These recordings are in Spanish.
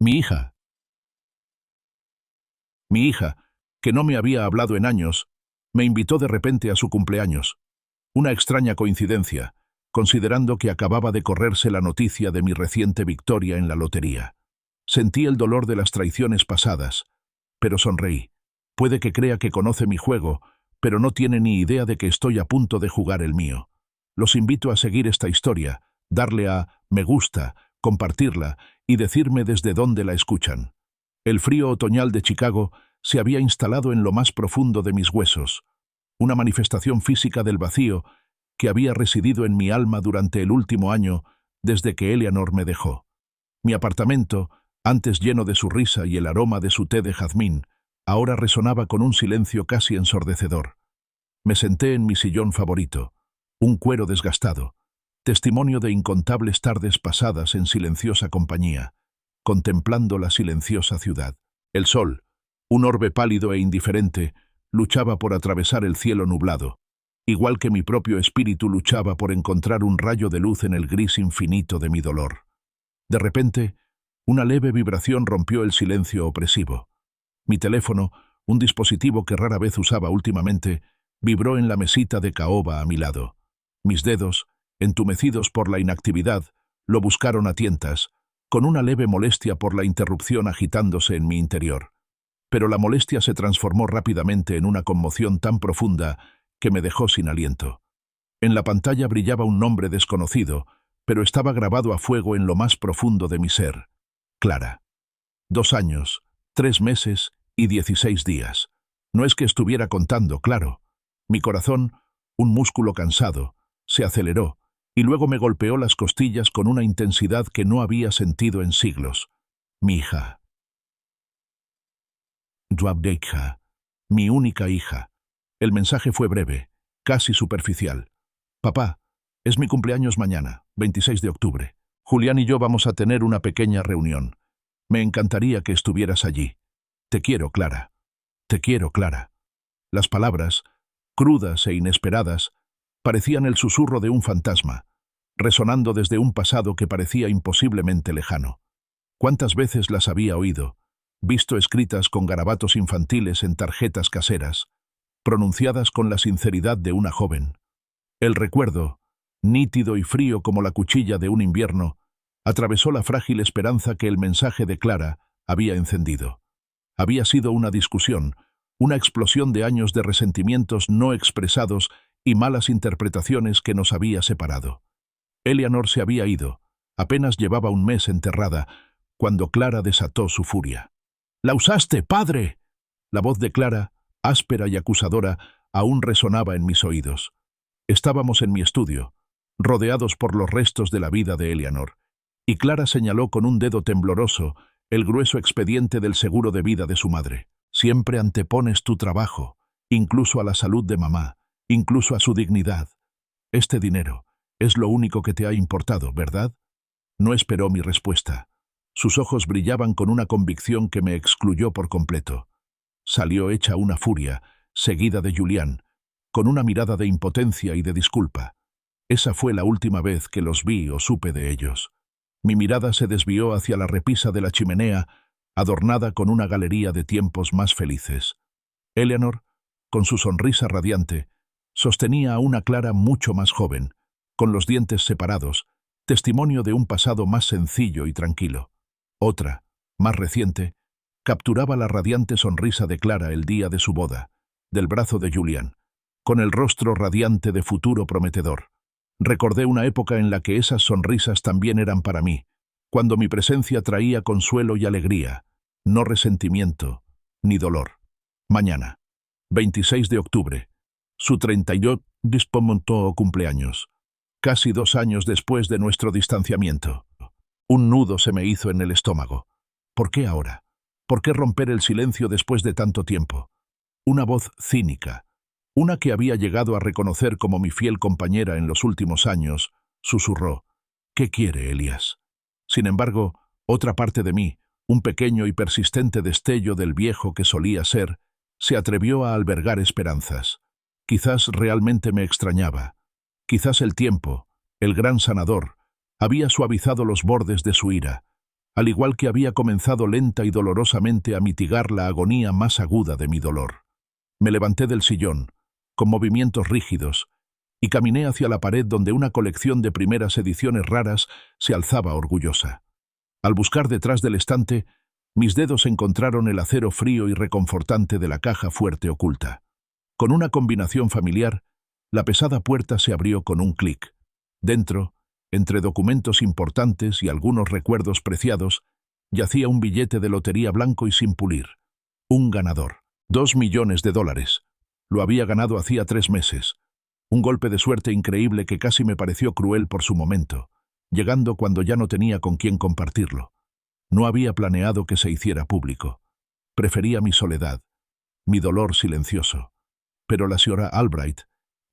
Mi hija. Mi hija, que no me había hablado en años, me invitó de repente a su cumpleaños. Una extraña coincidencia, considerando que acababa de correrse la noticia de mi reciente victoria en la lotería. Sentí el dolor de las traiciones pasadas, pero sonreí. Puede que crea que conoce mi juego, pero no tiene ni idea de que estoy a punto de jugar el mío. Los invito a seguir esta historia, darle a me gusta, compartirla y decirme desde dónde la escuchan. El frío otoñal de Chicago se había instalado en lo más profundo de mis huesos, una manifestación física del vacío que había residido en mi alma durante el último año desde que Eleanor me dejó. Mi apartamento, antes lleno de su risa y el aroma de su té de jazmín, ahora resonaba con un silencio casi ensordecedor. Me senté en mi sillón favorito, un cuero desgastado, testimonio de incontables tardes pasadas en silenciosa compañía, contemplando la silenciosa ciudad. El sol, un orbe pálido e indiferente, luchaba por atravesar el cielo nublado, igual que mi propio espíritu luchaba por encontrar un rayo de luz en el gris infinito de mi dolor. De repente, una leve vibración rompió el silencio opresivo. Mi teléfono, un dispositivo que rara vez usaba últimamente, vibró en la mesita de caoba a mi lado. Mis dedos, entumecidos por la inactividad, lo buscaron a tientas, con una leve molestia por la interrupción agitándose en mi interior. Pero la molestia se transformó rápidamente en una conmoción tan profunda que me dejó sin aliento. En la pantalla brillaba un nombre desconocido, pero estaba grabado a fuego en lo más profundo de mi ser. Clara. 2 años, 3 meses y 16 días. No es que estuviera contando, claro. Mi corazón, un músculo cansado, se aceleró y luego me golpeó las costillas con una intensidad que no había sentido en siglos. Mi hija. Dwabdeikha, mi única hija. El mensaje fue breve, casi superficial. Papá, es mi cumpleaños mañana, 26 de octubre. Julián y yo vamos a tener una pequeña reunión. Me encantaría que estuvieras allí. Te quiero, Clara. Te quiero, Clara. Las palabras, crudas e inesperadas, parecían el susurro de un fantasma, resonando desde un pasado que parecía imposiblemente lejano. ¿Cuántas veces las había oído, visto escritas con garabatos infantiles en tarjetas caseras, pronunciadas con la sinceridad de una joven? El recuerdo, nítido y frío como la cuchilla de un invierno, atravesó la frágil esperanza que el mensaje de Clara había encendido. Había sido una discusión, una explosión de años de resentimientos no expresados y malas interpretaciones que nos había separado. Eleanor se había ido, apenas llevaba un mes enterrada, cuando Clara desató su furia. «¡La usaste, padre!». La voz de Clara, áspera y acusadora, aún resonaba en mis oídos. Estábamos en mi estudio, rodeados por los restos de la vida de Eleanor, y Clara señaló con un dedo tembloroso el grueso expediente del seguro de vida de su madre. «Siempre antepones tu trabajo, incluso a la salud de mamá, incluso a su dignidad. Este dinero es lo único que te ha importado, ¿verdad?». No esperó mi respuesta. Sus ojos brillaban con una convicción que me excluyó por completo. Salió hecha una furia, seguida de Julián, con una mirada de impotencia y de disculpa. Esa fue la última vez que los vi o supe de ellos. Mi mirada se desvió hacia la repisa de la chimenea, adornada con una galería de tiempos más felices. Eleanor, con su sonrisa radiante, sostenía a una Clara mucho más joven, con los dientes separados, testimonio de un pasado más sencillo y tranquilo. Otra, más reciente, capturaba la radiante sonrisa de Clara el día de su boda, del brazo de Julián, con el rostro radiante de futuro prometedor. Recordé una época en la que esas sonrisas también eran para mí, cuando mi presencia traía consuelo y alegría, no resentimiento ni dolor. Mañana, 26 de octubre, su 32 cumpleaños, casi 2 años después de nuestro distanciamiento. Un nudo se me hizo en el estómago. ¿Por qué ahora? ¿Por qué romper el silencio después de tanto tiempo? Una voz cínica, una que había llegado a reconocer como mi fiel compañera en los últimos años, susurró: «¿Qué quiere, Elías?». Sin embargo, otra parte de mí, un pequeño y persistente destello del viejo que solía ser, se atrevió a albergar esperanzas. Quizás realmente me extrañaba. Quizás el tiempo, el gran sanador, había suavizado los bordes de su ira, al igual que había comenzado lenta y dolorosamente a mitigar la agonía más aguda de mi dolor. Me levanté del sillón, con movimientos rígidos, y caminé hacia la pared donde una colección de primeras ediciones raras se alzaba orgullosa. Al buscar detrás del estante, mis dedos encontraron el acero frío y reconfortante de la caja fuerte oculta. Con una combinación familiar, la pesada puerta se abrió con un clic. Dentro, entre documentos importantes y algunos recuerdos preciados, yacía un billete de lotería blanco y sin pulir. Un ganador. $2 millones. Lo había ganado hacía 3 meses. Un golpe de suerte increíble que casi me pareció cruel por su momento, llegando cuando ya no tenía con quién compartirlo. No había planeado que se hiciera público. Prefería mi soledad, mi dolor silencioso. Pero la señora Albright,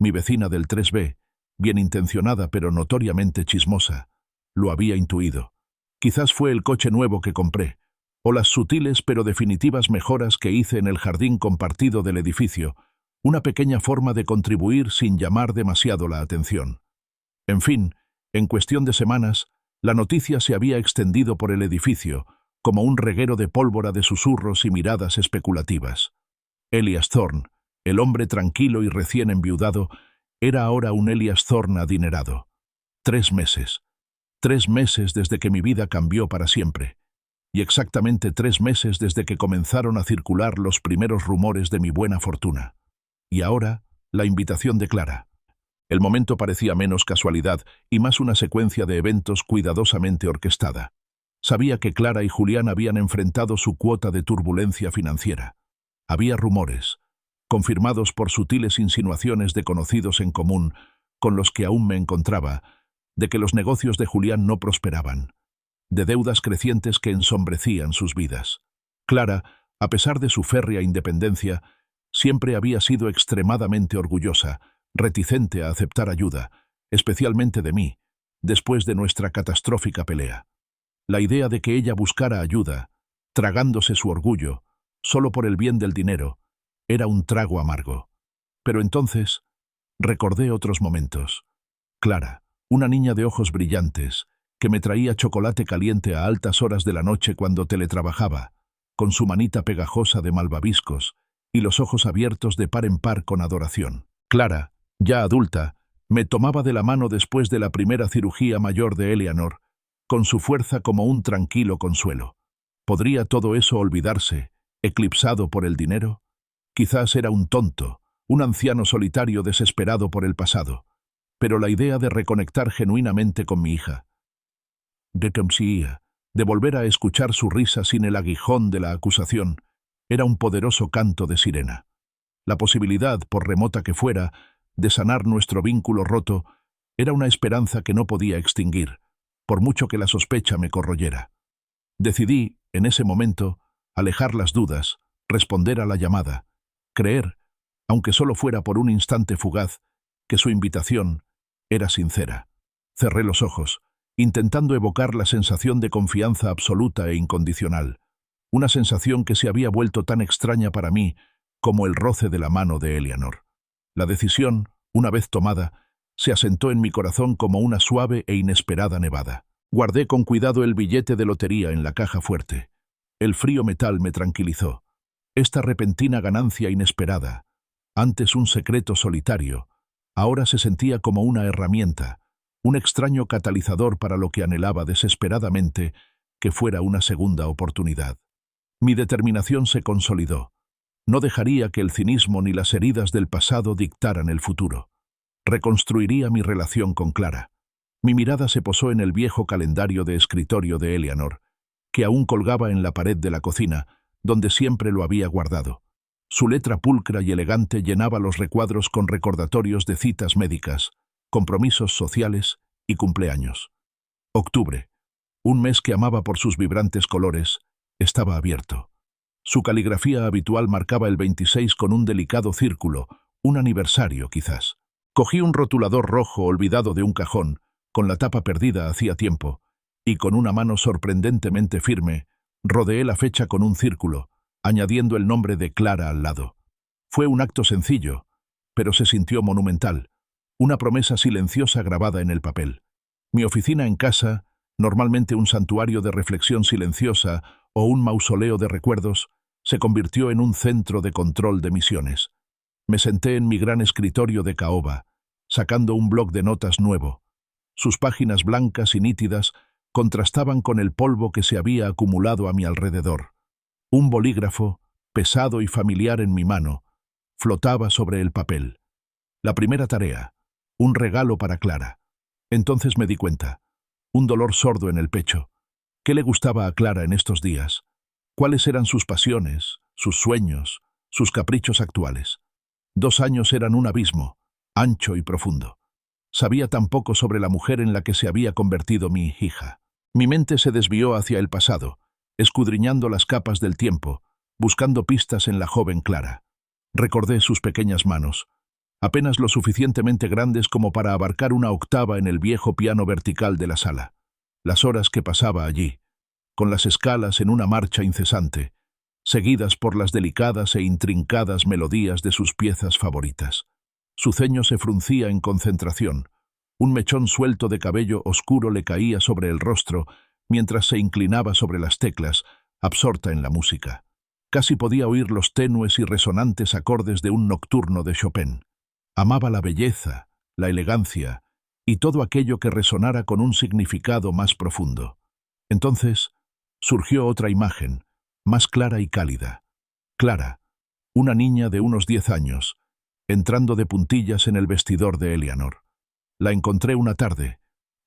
mi vecina del 3B, bien intencionada pero notoriamente chismosa, lo había intuido. Quizás fue el coche nuevo que compré, o las sutiles pero definitivas mejoras que hice en el jardín compartido del edificio, una pequeña forma de contribuir sin llamar demasiado la atención. En fin, en cuestión de semanas, la noticia se había extendido por el edificio, como un reguero de pólvora de susurros y miradas especulativas. Elias Thorne, el hombre tranquilo y recién enviudado, era ahora un Elias Thorne adinerado. 3 meses. 3 meses desde que mi vida cambió para siempre. Y exactamente 3 meses desde que comenzaron a circular los primeros rumores de mi buena fortuna. Y ahora, la invitación de Clara. El momento parecía menos casualidad y más una secuencia de eventos cuidadosamente orquestada. Sabía que Clara y Julián habían enfrentado su cuota de turbulencia financiera. Había rumores, confirmados por sutiles insinuaciones de conocidos en común, con los que aún me encontraba, de que los negocios de Julián no prosperaban, de deudas crecientes que ensombrecían sus vidas. Clara, a pesar de su férrea independencia, siempre había sido extremadamente orgullosa, reticente a aceptar ayuda, especialmente de mí, después de nuestra catastrófica pelea. La idea de que ella buscara ayuda, tragándose su orgullo, solo por el bien del dinero, era un trago amargo. Pero entonces, recordé otros momentos. Clara, una niña de ojos brillantes, que me traía chocolate caliente a altas horas de la noche cuando teletrabajaba, con su manita pegajosa de malvaviscos y los ojos abiertos de par en par con adoración. Clara, ya adulta, me tomaba de la mano después de la primera cirugía mayor de Eleanor, con su fuerza como un tranquilo consuelo. ¿Podría todo eso olvidarse, eclipsado por el dinero? Quizás era un tonto, un anciano solitario desesperado por el pasado, pero la idea de reconectar genuinamente con mi hija, de volver a escuchar su risa sin el aguijón de la acusación, era un poderoso canto de sirena. La posibilidad, por remota que fuera, de sanar nuestro vínculo roto, era una esperanza que no podía extinguir, por mucho que la sospecha me corroyera. Decidí, en ese momento, alejar las dudas, responder a la llamada, creer, aunque solo fuera por un instante fugaz, que su invitación era sincera. Cerré los ojos, intentando evocar la sensación de confianza absoluta e incondicional, una sensación que se había vuelto tan extraña para mí como el roce de la mano de Eleanor. La decisión, una vez tomada, se asentó en mi corazón como una suave e inesperada nevada. Guardé con cuidado el billete de lotería en la caja fuerte. El frío metal me tranquilizó. Esta repentina ganancia inesperada, antes un secreto solitario, ahora se sentía como una herramienta, un extraño catalizador para lo que anhelaba desesperadamente que fuera una segunda oportunidad. Mi determinación se consolidó. No dejaría que el cinismo ni las heridas del pasado dictaran el futuro. Reconstruiría mi relación con Clara. Mi mirada se posó en el viejo calendario de escritorio de Eleanor, que aún colgaba en la pared de la cocina, donde siempre lo había guardado. Su letra pulcra y elegante llenaba los recuadros con recordatorios de citas médicas, compromisos sociales y cumpleaños. Octubre, un mes que amaba por sus vibrantes colores, estaba abierto. Su caligrafía habitual marcaba el 26 con un delicado círculo, un aniversario quizás. Cogí un rotulador rojo olvidado de un cajón, con la tapa perdida hacía tiempo, y con una mano sorprendentemente firme, rodeé la fecha con un círculo, añadiendo el nombre de Clara al lado. Fue un acto sencillo, pero se sintió monumental, una promesa silenciosa grabada en el papel. Mi oficina en casa, normalmente un santuario de reflexión silenciosa o un mausoleo de recuerdos, se convirtió en un centro de control de misiones. Me senté en mi gran escritorio de caoba, sacando un bloc de notas nuevo. Sus páginas blancas y nítidas contrastaban con el polvo que se había acumulado a mi alrededor. Un bolígrafo, pesado y familiar en mi mano, flotaba sobre el papel. La primera tarea, un regalo para Clara. Entonces me di cuenta. Un dolor sordo en el pecho. ¿Qué le gustaba a Clara en estos días? ¿Cuáles eran sus pasiones, sus sueños, sus caprichos actuales? 2 años eran un abismo, ancho y profundo. Sabía tan poco sobre la mujer en la que se había convertido mi hija. Mi mente se desvió hacia el pasado, escudriñando las capas del tiempo, buscando pistas en la joven Clara. Recordé sus pequeñas manos, apenas lo suficientemente grandes como para abarcar una octava en el viejo piano vertical de la sala. Las horas que pasaba allí, con las escalas en una marcha incesante, seguidas por las delicadas e intrincadas melodías de sus piezas favoritas. Su ceño se fruncía en concentración. Un mechón suelto de cabello oscuro le caía sobre el rostro mientras se inclinaba sobre las teclas, absorta en la música. Casi podía oír los tenues y resonantes acordes de un nocturno de Chopin. Amaba la belleza, la elegancia y todo aquello que resonara con un significado más profundo. Entonces surgió otra imagen, más clara y cálida. Clara, una niña de unos 10 años, entrando de puntillas en el vestidor de Eleanor. La encontré una tarde,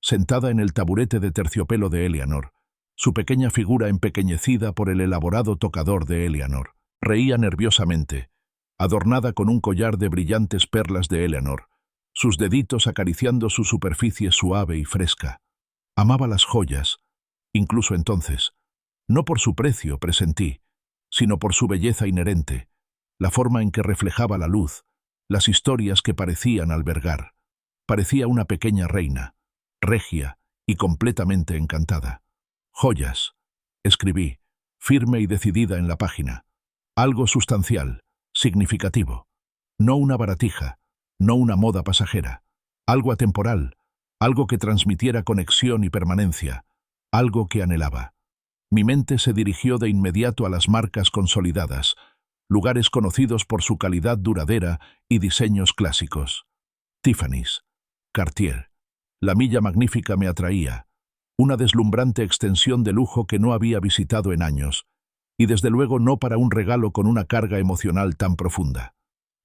sentada en el taburete de terciopelo de Eleanor, su pequeña figura empequeñecida por el elaborado tocador de Eleanor. Reía nerviosamente, adornada con un collar de brillantes perlas de Eleanor, sus deditos acariciando su superficie suave y fresca. Amaba las joyas, incluso entonces, no por su precio, presentí, sino por su belleza inherente, la forma en que reflejaba la luz, las historias que parecían albergar. Parecía una pequeña reina, regia y completamente encantada. Joyas, escribí, firme y decidida en la página. Algo sustancial, significativo. No una baratija, no una moda pasajera. Algo atemporal, algo que transmitiera conexión y permanencia, algo que anhelaba. Mi mente se dirigió de inmediato a las marcas consolidadas, lugares conocidos por su calidad duradera y diseños clásicos. Tiffany's, Cartier. La Milla Magnífica me atraía, una deslumbrante extensión de lujo que no había visitado en años, y desde luego no para un regalo con una carga emocional tan profunda.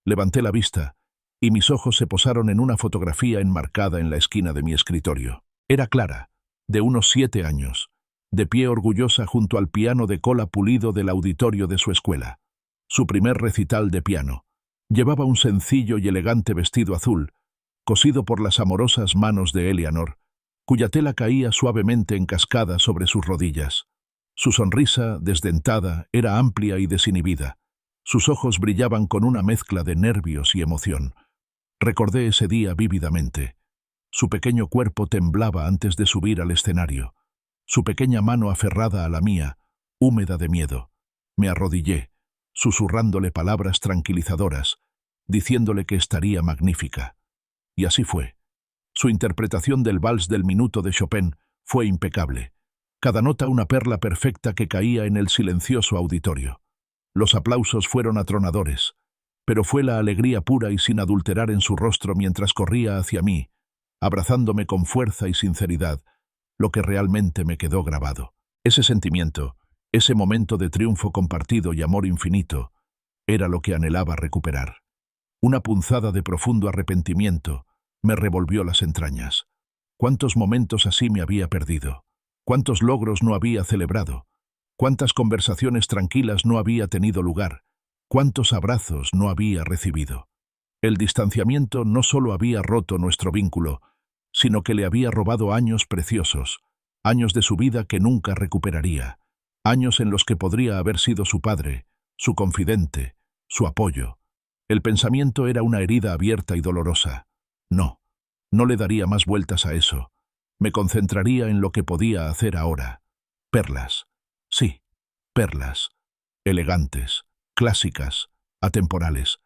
Levanté la vista, y mis ojos se posaron en una fotografía enmarcada en la esquina de mi escritorio. Era Clara, de unos 7 años, de pie orgullosa junto al piano de cola pulido del auditorio de su escuela. Su primer recital de piano. Llevaba un sencillo y elegante vestido azul, cosido por las amorosas manos de Eleanor, cuya tela caía suavemente en cascada sobre sus rodillas. Su sonrisa, desdentada, era amplia y desinhibida. Sus ojos brillaban con una mezcla de nervios y emoción. Recordé ese día vívidamente. Su pequeño cuerpo temblaba antes de subir al escenario. Su pequeña mano aferrada a la mía, húmeda de miedo. Me arrodillé, susurrándole palabras tranquilizadoras, diciéndole que estaría magnífica. Y así fue. Su interpretación del vals del minuto de Chopin fue impecable. Cada nota una perla perfecta que caía en el silencioso auditorio. Los aplausos fueron atronadores, pero fue la alegría pura y sin adulterar en su rostro mientras corría hacia mí, abrazándome con fuerza y sinceridad, lo que realmente me quedó grabado. Ese sentimiento, ese momento de triunfo compartido y amor infinito, era lo que anhelaba recuperar. Una punzada de profundo arrepentimiento me revolvió las entrañas. ¿Cuántos momentos así me había perdido? ¿Cuántos logros no había celebrado? ¿Cuántas conversaciones tranquilas no había tenido lugar? ¿Cuántos abrazos no había recibido? El distanciamiento no solo había roto nuestro vínculo, sino que le había robado años preciosos, años de su vida que nunca recuperaría, años en los que podría haber sido su padre, su confidente, su apoyo. El pensamiento era una herida abierta y dolorosa. No, no le daría más vueltas a eso. Me concentraría en lo que podía hacer ahora. Perlas. Sí, perlas. Elegantes, clásicas, atemporales.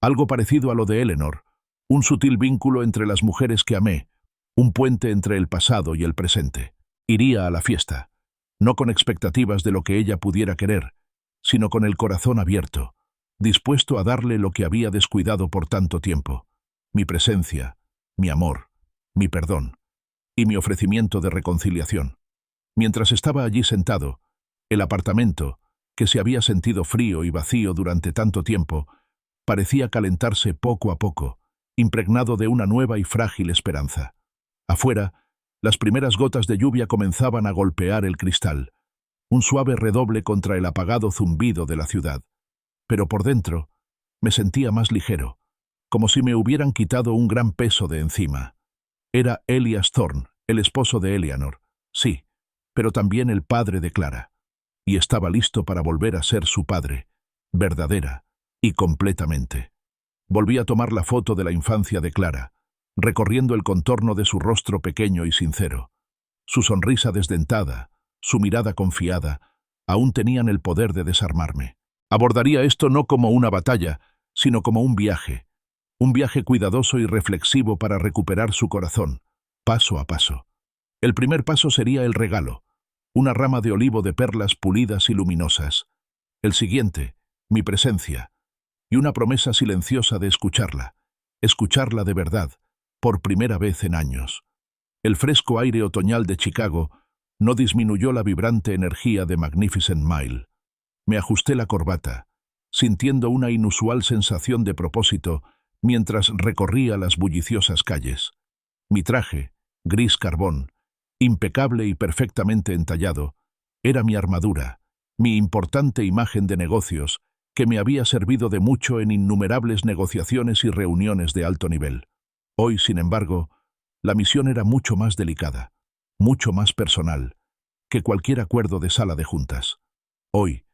Algo parecido a lo de Eleanor, un sutil vínculo entre las mujeres que amé, un puente entre el pasado y el presente. Iría a la fiesta, no con expectativas de lo que ella pudiera querer, sino con el corazón abierto, dispuesto a darle lo que había descuidado por tanto tiempo: mi presencia, mi amor, mi perdón y mi ofrecimiento de reconciliación. Mientras estaba allí sentado, el apartamento, que se había sentido frío y vacío durante tanto tiempo, parecía calentarse poco a poco, impregnado de una nueva y frágil esperanza. Afuera, las primeras gotas de lluvia comenzaban a golpear el cristal, un suave redoble contra el apagado zumbido de la ciudad. Pero por dentro, me sentía más ligero, como si me hubieran quitado un gran peso de encima. Era Elias Thorne, el esposo de Eleanor, sí, pero también el padre de Clara, y estaba listo para volver a ser su padre, verdadera y completamente. Volví a tomar la foto de la infancia de Clara, recorriendo el contorno de su rostro pequeño y sincero. Su sonrisa desdentada, su mirada confiada, aún tenían el poder de desarmarme. Abordaría esto no como una batalla, sino como un viaje cuidadoso y reflexivo para recuperar su corazón, paso a paso. El primer paso sería el regalo, una rama de olivo de perlas pulidas y luminosas. El siguiente, mi presencia, y una promesa silenciosa de escucharla de verdad, por primera vez en años. El fresco aire otoñal de Chicago no disminuyó la vibrante energía de Magnificent Mile. Me ajusté la corbata, sintiendo una inusual sensación de propósito mientras recorría las bulliciosas calles. Mi traje, gris carbón, impecable y perfectamente entallado, era mi armadura, mi importante imagen de negocios, que me había servido de mucho en innumerables negociaciones y reuniones de alto nivel. Hoy, sin embargo, la misión era mucho más delicada, mucho más personal, que cualquier acuerdo de sala de juntas. Hoy,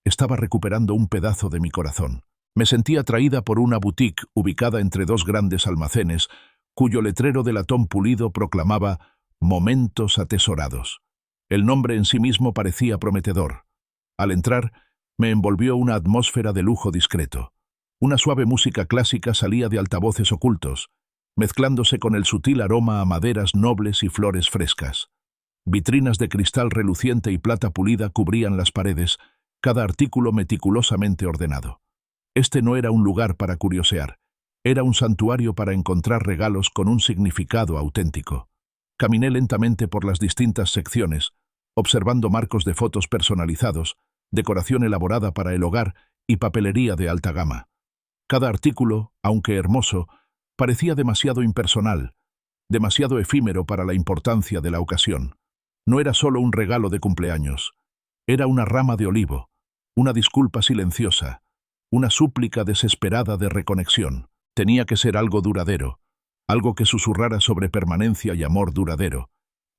estaba recuperando un pedazo de mi corazón. Me sentía atraída por una boutique ubicada entre dos grandes almacenes, cuyo letrero de latón pulido proclamaba «Momentos atesorados». El nombre en sí mismo parecía prometedor. Al entrar, me envolvió una atmósfera de lujo discreto. Una suave música clásica salía de altavoces ocultos, mezclándose con el sutil aroma a maderas nobles y flores frescas. Vitrinas de cristal reluciente y plata pulida cubrían las paredes, cada artículo meticulosamente ordenado. Este no era un lugar para curiosear, era un santuario para encontrar regalos con un significado auténtico. Caminé lentamente por las distintas secciones, observando marcos de fotos personalizados, decoración elaborada para el hogar y papelería de alta gama. Cada artículo, aunque hermoso, parecía demasiado impersonal, demasiado efímero para la importancia de la ocasión. No era solo un regalo de cumpleaños, era una rama de olivo, una disculpa silenciosa, una súplica desesperada de reconexión. Tenía que ser algo duradero, algo que susurrara sobre permanencia y amor duradero,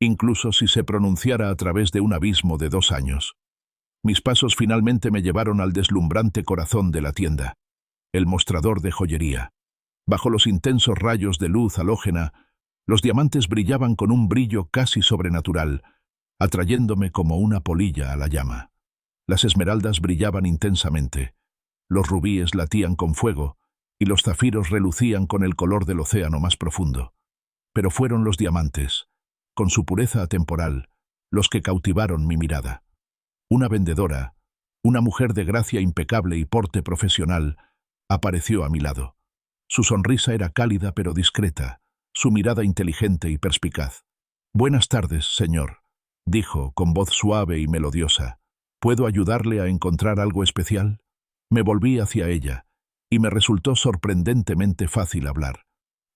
incluso si se pronunciara a través de un abismo de 2 años. Mis pasos finalmente me llevaron al deslumbrante corazón de la tienda, el mostrador de joyería. Bajo los intensos rayos de luz halógena, los diamantes brillaban con un brillo casi sobrenatural, atrayéndome como una polilla a la llama. Las esmeraldas brillaban intensamente, los rubíes latían con fuego, y los zafiros relucían con el color del océano más profundo. Pero fueron los diamantes, con su pureza atemporal, los que cautivaron mi mirada. Una vendedora, una mujer de gracia impecable y porte profesional, apareció a mi lado. Su sonrisa era cálida pero discreta, su mirada inteligente y perspicaz. «Buenas tardes, señor», dijo con voz suave y melodiosa. «¿Puedo ayudarle a encontrar algo especial?» Me volví hacia ella, y me resultó sorprendentemente fácil hablar.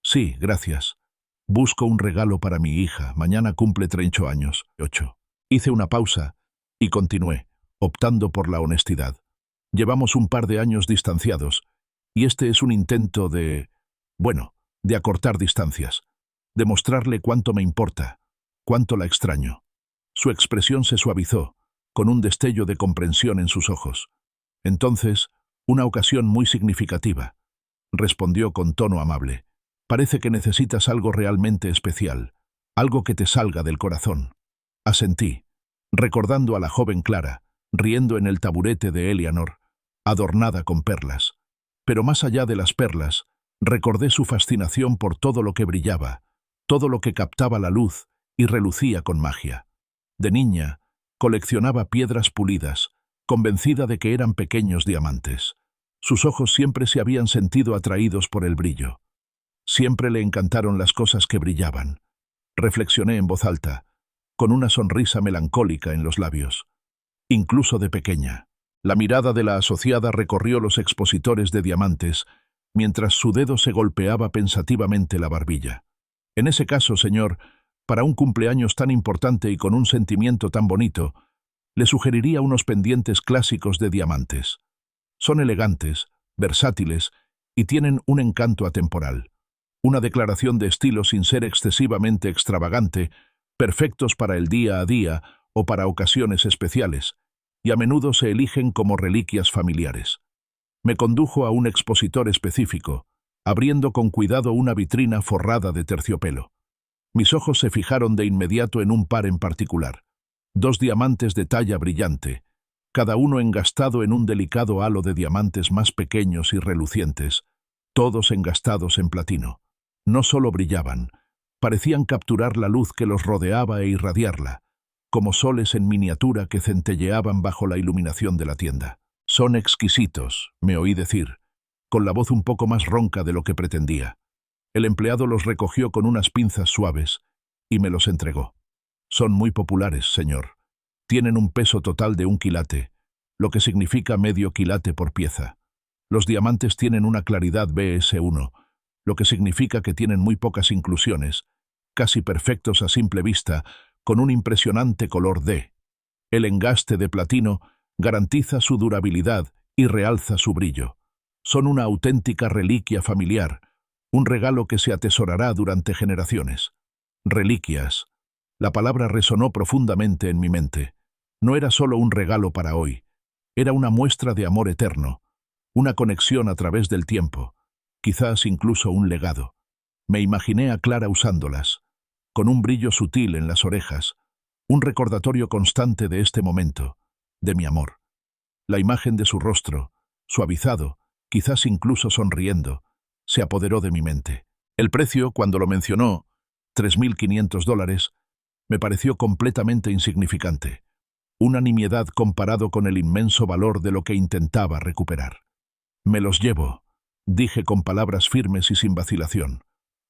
«Sí, gracias. Busco un regalo para mi hija. Mañana cumple 30 años. 8». Hice una pausa y continué, optando por la honestidad. Llevamos un par de años distanciados, y este es un intento de acortar distancias, de mostrarle cuánto me importa, cuánto la extraño. Su expresión se suavizó, con un destello de comprensión en sus ojos. «Entonces, una ocasión muy significativa», respondió con tono amable. «Parece que necesitas algo realmente especial, algo que te salga del corazón». Asentí, recordando a la joven Clara, riendo en el taburete de Eleanor, adornada con perlas. Pero más allá de las perlas, recordé su fascinación por todo lo que brillaba, todo lo que captaba la luz y relucía con magia. De niña, coleccionaba piedras pulidas, convencida de que eran pequeños diamantes. Sus ojos siempre se habían sentido atraídos por el brillo. Siempre le encantaron las cosas que brillaban. Reflexioné en voz alta, con una sonrisa melancólica en los labios. Incluso de pequeña. La mirada de la asociada recorrió los expositores de diamantes, mientras su dedo se golpeaba pensativamente la barbilla. En ese caso, señor, para un cumpleaños tan importante y con un sentimiento tan bonito, le sugeriría unos pendientes clásicos de diamantes. Son elegantes, versátiles y tienen un encanto atemporal. Una declaración de estilo sin ser excesivamente extravagante, perfectos para el día a día o para ocasiones especiales, y a menudo se eligen como reliquias familiares. Me condujo a un expositor específico, abriendo con cuidado una vitrina forrada de terciopelo. Mis ojos se fijaron de inmediato en un par en particular. 2 diamantes de talla brillante, cada uno engastado en un delicado halo de diamantes más pequeños y relucientes, todos engastados en platino. No solo brillaban, parecían capturar la luz que los rodeaba e irradiarla, como soles en miniatura que centelleaban bajo la iluminación de la tienda. «Son exquisitos», me oí decir, con la voz un poco más ronca de lo que pretendía. El empleado los recogió con unas pinzas suaves y me los entregó. «Son muy populares, señor. Tienen un peso total de 1 quilate, lo que significa medio quilate por pieza. Los diamantes tienen una claridad BS1, lo que significa que tienen muy pocas inclusiones, casi perfectos a simple vista, con un impresionante color D. El engaste de platino garantiza su durabilidad y realza su brillo. Son una auténtica reliquia familiar, un regalo que se atesorará durante generaciones. Reliquias. La palabra resonó profundamente en mi mente. No era solo un regalo para hoy, era una muestra de amor eterno, una conexión a través del tiempo, quizás incluso un legado. Me imaginé a Clara usándolas, con un brillo sutil en las orejas, un recordatorio constante de este momento, de mi amor. La imagen de su rostro, suavizado, quizás incluso sonriendo, se apoderó de mi mente. El precio, cuando lo mencionó, $3.500, me pareció completamente insignificante. Una nimiedad comparado con el inmenso valor de lo que intentaba recuperar. «Me los llevo», dije con palabras firmes y sin vacilación.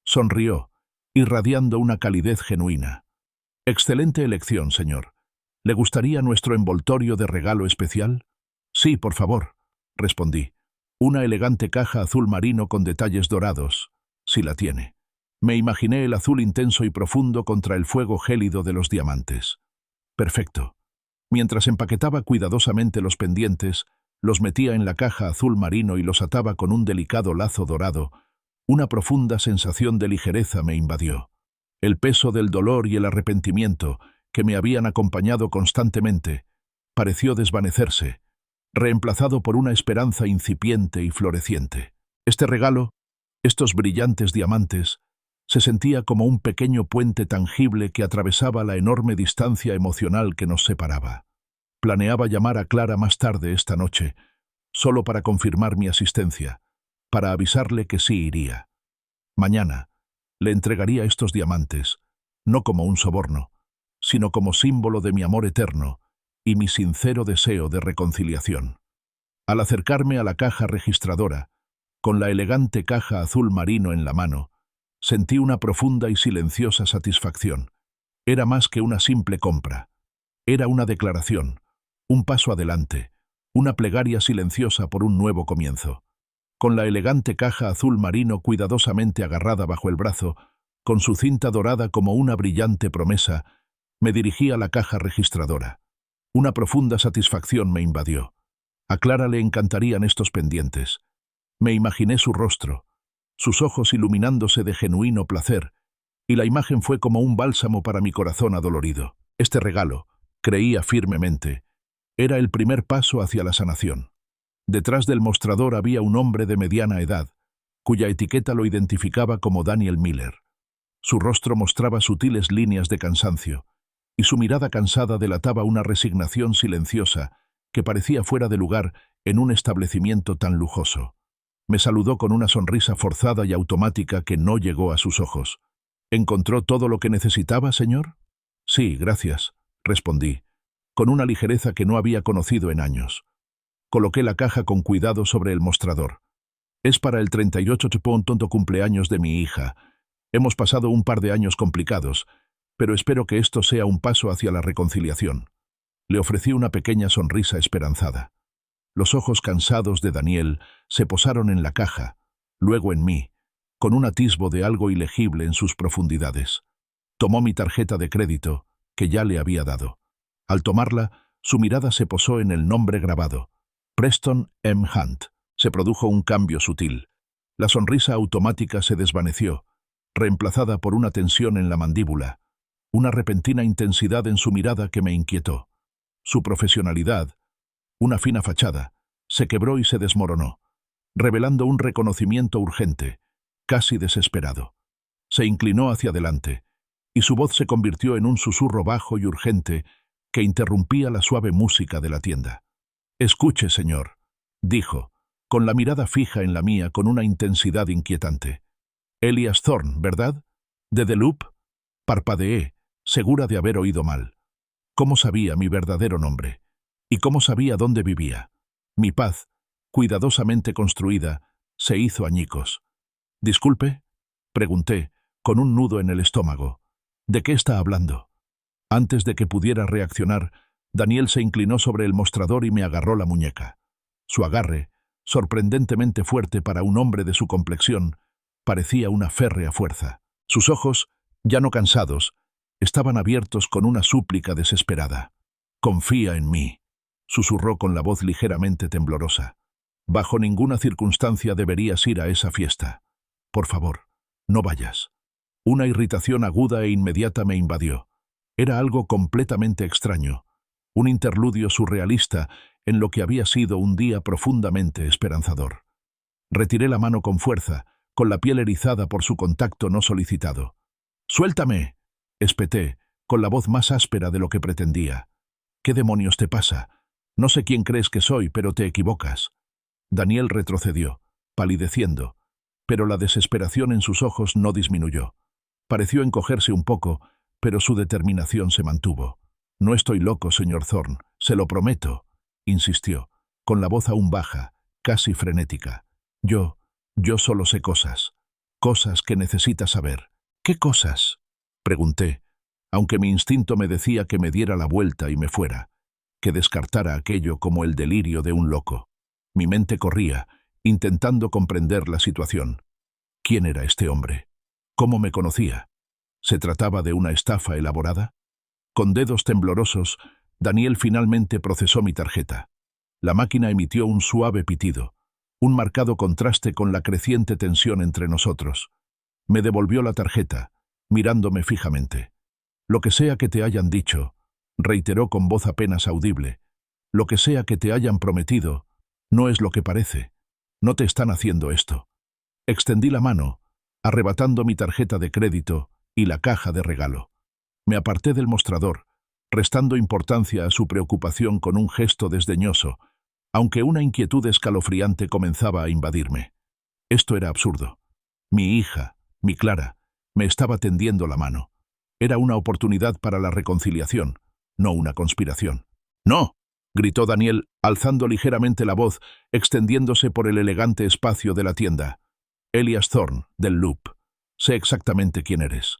Sonrió, irradiando una calidez genuina. «Excelente elección, señor. ¿Le gustaría nuestro envoltorio de regalo especial?» «Sí, por favor», respondí. «Una elegante caja azul marino con detalles dorados, si la tiene». Me imaginé el azul intenso y profundo contra el fuego gélido de los diamantes. «Perfecto». Mientras empaquetaba cuidadosamente los pendientes, los metía en la caja azul marino y los ataba con un delicado lazo dorado, una profunda sensación de ligereza me invadió. El peso del dolor y el arrepentimiento, que me habían acompañado constantemente, pareció desvanecerse, reemplazado por una esperanza incipiente y floreciente. Este regalo, estos brillantes diamantes, se sentía como un pequeño puente tangible que atravesaba la enorme distancia emocional que nos separaba. Planeaba llamar a Clara más tarde esta noche, solo para confirmar mi asistencia, para avisarle que sí iría. Mañana le entregaría estos diamantes, no como un soborno, sino como símbolo de mi amor eterno y mi sincero deseo de reconciliación. Al acercarme a la caja registradora, con la elegante caja azul marino en la mano, sentí una profunda y silenciosa satisfacción. Era más que una simple compra. Era una declaración, un paso adelante, una plegaria silenciosa por un nuevo comienzo. Con la elegante caja azul marino cuidadosamente agarrada bajo el brazo, con su cinta dorada como una brillante promesa, me dirigí a la caja registradora. Una profunda satisfacción me invadió. A Clara le encantarían estos pendientes. Me imaginé su rostro, sus ojos iluminándose de genuino placer, y la imagen fue como un bálsamo para mi corazón adolorido. Este regalo, creía firmemente, era el primer paso hacia la sanación. Detrás del mostrador había un hombre de mediana edad, cuya etiqueta lo identificaba como Daniel Miller. Su rostro mostraba sutiles líneas de cansancio, y su mirada cansada delataba una resignación silenciosa que parecía fuera de lugar en un establecimiento tan lujoso. Me saludó con una sonrisa forzada y automática que no llegó a sus ojos. «¿Encontró todo lo que necesitaba, señor?» «Sí, gracias», respondí, con una ligereza que no había conocido en años. Coloqué la caja con cuidado sobre el mostrador. Es para el 38 cumpleaños de mi hija. Hemos pasado un par de años complicados, pero espero que esto sea un paso hacia la reconciliación. Le ofrecí una pequeña sonrisa esperanzada. Los ojos cansados de Daniel se posaron en la caja, luego en mí, con un atisbo de algo ilegible en sus profundidades. Tomó mi tarjeta de crédito, que ya le había dado. Al tomarla, su mirada se posó en el nombre grabado. Preston M. Hunt. Se produjo un cambio sutil. La sonrisa automática se desvaneció, reemplazada por una tensión en la mandíbula, una repentina intensidad en su mirada que me inquietó. Su profesionalidad, una fina fachada, se quebró y se desmoronó, revelando un reconocimiento urgente, casi desesperado. Se inclinó hacia adelante, y su voz se convirtió en un susurro bajo y urgente que interrumpía la suave música de la tienda. «Escuche, señor», dijo, con la mirada fija en la mía con una intensidad inquietante. «Elias Thorne, ¿verdad? ¿De The Loop?» Parpadeé, segura de haber oído mal. ¿Cómo sabía mi verdadero nombre? ¿Y cómo sabía dónde vivía? Mi paz, cuidadosamente construida, se hizo añicos. «¿Disculpe?», pregunté, con un nudo en el estómago. «¿De qué está hablando?» Antes de que pudiera reaccionar, Daniel se inclinó sobre el mostrador y me agarró la muñeca. Su agarre, sorprendentemente fuerte para un hombre de su complexión, parecía una férrea fuerza. Sus ojos, ya no cansados, estaban abiertos con una súplica desesperada. «Confía en mí», susurró con la voz ligeramente temblorosa. «Bajo ninguna circunstancia deberías ir a esa fiesta. Por favor, no vayas». Una irritación aguda e inmediata me invadió. Era algo completamente extraño, un interludio surrealista en lo que había sido un día profundamente esperanzador. Retiré la mano con fuerza, con la piel erizada por su contacto no solicitado. «¡Suéltame!», espeté, con la voz más áspera de lo que pretendía. «¿Qué demonios te pasa? No sé quién crees que soy, pero te equivocas». Daniel retrocedió, palideciendo, pero la desesperación en sus ojos no disminuyó. Pareció encogerse un poco, pero su determinación se mantuvo. «No estoy loco, señor Thorne, se lo prometo», insistió, con la voz aún baja, casi frenética. Yo solo sé cosas que necesita saber». «¿Qué cosas?», pregunté, aunque mi instinto me decía que me diera la vuelta y me fuera, que descartara aquello como el delirio de un loco. Mi mente corría, intentando comprender la situación. ¿Quién era este hombre? ¿Cómo me conocía? ¿Se trataba de una estafa elaborada? Con dedos temblorosos, Daniel finalmente procesó mi tarjeta. La máquina emitió un suave pitido, un marcado contraste con la creciente tensión entre nosotros. Me devolvió la tarjeta, mirándome fijamente. «Lo que sea que te hayan dicho», reiteró con voz apenas audible, «lo que sea que te hayan prometido, no es lo que parece. No te están haciendo esto». Extendí la mano, arrebatando mi tarjeta de crédito y la caja de regalo. Me aparté del mostrador, restando importancia a su preocupación con un gesto desdeñoso, aunque una inquietud escalofriante comenzaba a invadirme. Esto era absurdo. Mi hija, mi Clara, me estaba tendiendo la mano. Era una oportunidad para la reconciliación, no una conspiración. «¡No!», gritó Daniel, alzando ligeramente la voz, extendiéndose por el elegante espacio de la tienda. «Elias Thorne, del Loop. Sé exactamente quién eres».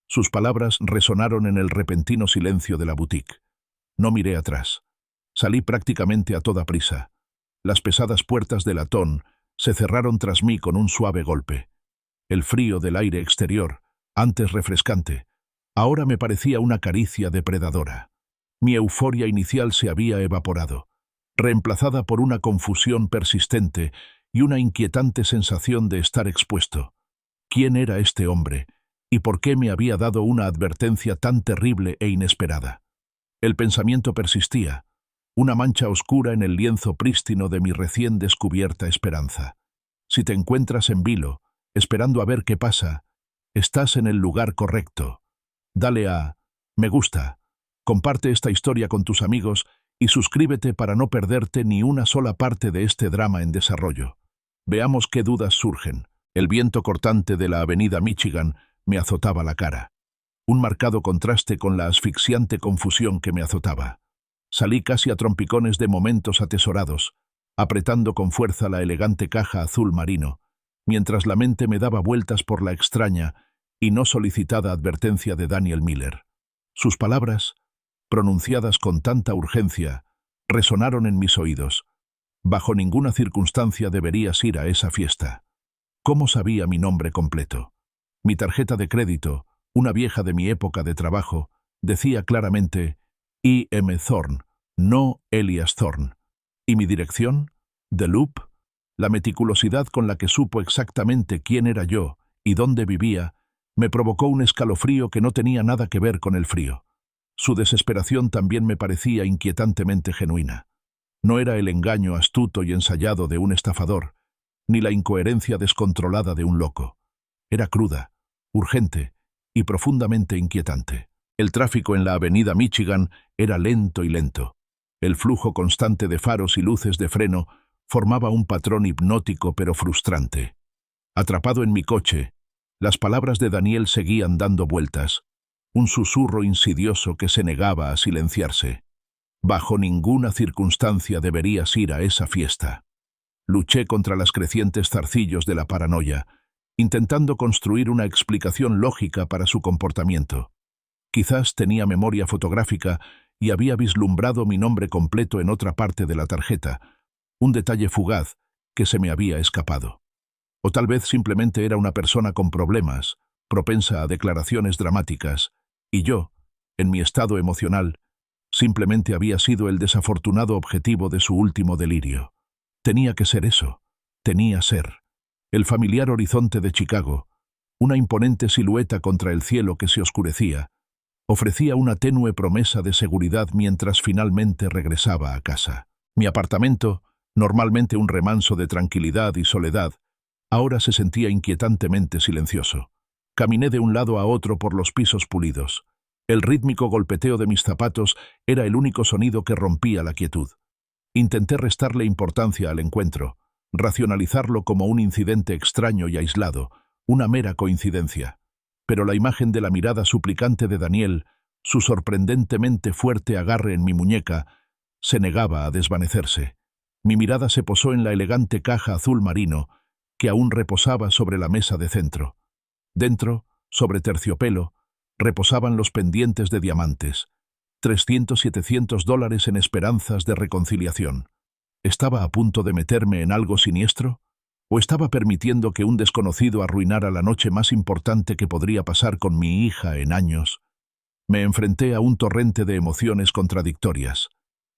Sus palabras resonaron en el repentino silencio de la boutique. No miré atrás. Salí prácticamente a toda prisa. Las pesadas puertas de latón se cerraron tras mí con un suave golpe. El frío del aire exterior, antes refrescante, ahora me parecía una caricia depredadora. Mi euforia inicial se había evaporado, reemplazada por una confusión persistente y una inquietante sensación de estar expuesto. ¿Quién era este hombre? ¿Y por qué me había dado una advertencia tan terrible e inesperada? El pensamiento persistía, una mancha oscura en el lienzo prístino de mi recién descubierta esperanza. Si te encuentras en vilo, esperando a ver qué pasa, estás en el lugar correcto. Dale a me gusta, comparte esta historia con tus amigos y suscríbete para no perderte ni una sola parte de este drama en desarrollo. Veamos qué dudas surgen. El viento cortante de la avenida Michigan me azotaba la cara. un marcado contraste con la asfixiante confusión que me azotaba. Salí casi a trompicones de momentos atesorados, apretando con fuerza la elegante caja azul marino, mientras la mente me daba vueltas por la extraña y no solicitada advertencia de Daniel Miller. Sus palabras, pronunciadas con tanta urgencia, resonaron en mis oídos. Bajo ninguna circunstancia deberías ir a esa fiesta. ¿Cómo sabía mi nombre completo? Mi tarjeta de crédito, una vieja de mi época de trabajo, decía claramente E. M. Thorne, no Elias Thorne. ¿Y mi dirección? The Loop. La meticulosidad con la que supo exactamente quién era yo y dónde vivía me provocó un escalofrío que no tenía nada que ver con el frío. Su desesperación también me parecía inquietantemente genuina. No era el engaño astuto y ensayado de un estafador, ni la incoherencia descontrolada de un loco. Era cruda, urgente y profundamente inquietante. El tráfico en la avenida Michigan era lento y lento. El flujo constante de faros y luces de freno formaba un patrón hipnótico pero frustrante. Atrapado en mi coche, las palabras de Daniel seguían dando vueltas, un susurro insidioso que se negaba a silenciarse. Bajo ninguna circunstancia deberías ir a esa fiesta. Luché contra las crecientes zarcillos de la paranoia, intentando construir una explicación lógica para su comportamiento. Quizás tenía memoria fotográfica y había vislumbrado mi nombre completo en otra parte de la tarjeta, un detalle fugaz que se me había escapado. O tal vez simplemente era una persona con problemas, propensa a declaraciones dramáticas, y yo, en mi estado emocional, simplemente había sido el desafortunado objetivo de su último delirio. Tenía que ser eso, tenía ser. El familiar horizonte de Chicago, una imponente silueta contra el cielo que se oscurecía, ofrecía una tenue promesa de seguridad mientras finalmente regresaba a casa. Mi apartamento, normalmente un remanso de tranquilidad y soledad, ahora se sentía inquietantemente silencioso. Caminé de un lado a otro por los pisos pulidos. El rítmico golpeteo de mis zapatos era el único sonido que rompía la quietud. Intenté restarle importancia al encuentro, racionalizarlo como un incidente extraño y aislado, una mera coincidencia. Pero la imagen de la mirada suplicante de Daniel, su sorprendentemente fuerte agarre en mi muñeca, se negaba a desvanecerse. Mi mirada se posó en la elegante caja azul marino que aún reposaba sobre la mesa de centro. Dentro, sobre terciopelo, reposaban los pendientes de diamantes, $300–700 en esperanzas de reconciliación. ¿Estaba a punto de meterme en algo siniestro? ¿O estaba permitiendo que un desconocido arruinara la noche más importante que podría pasar con mi hija en años? Me enfrenté a un torrente de emociones contradictorias.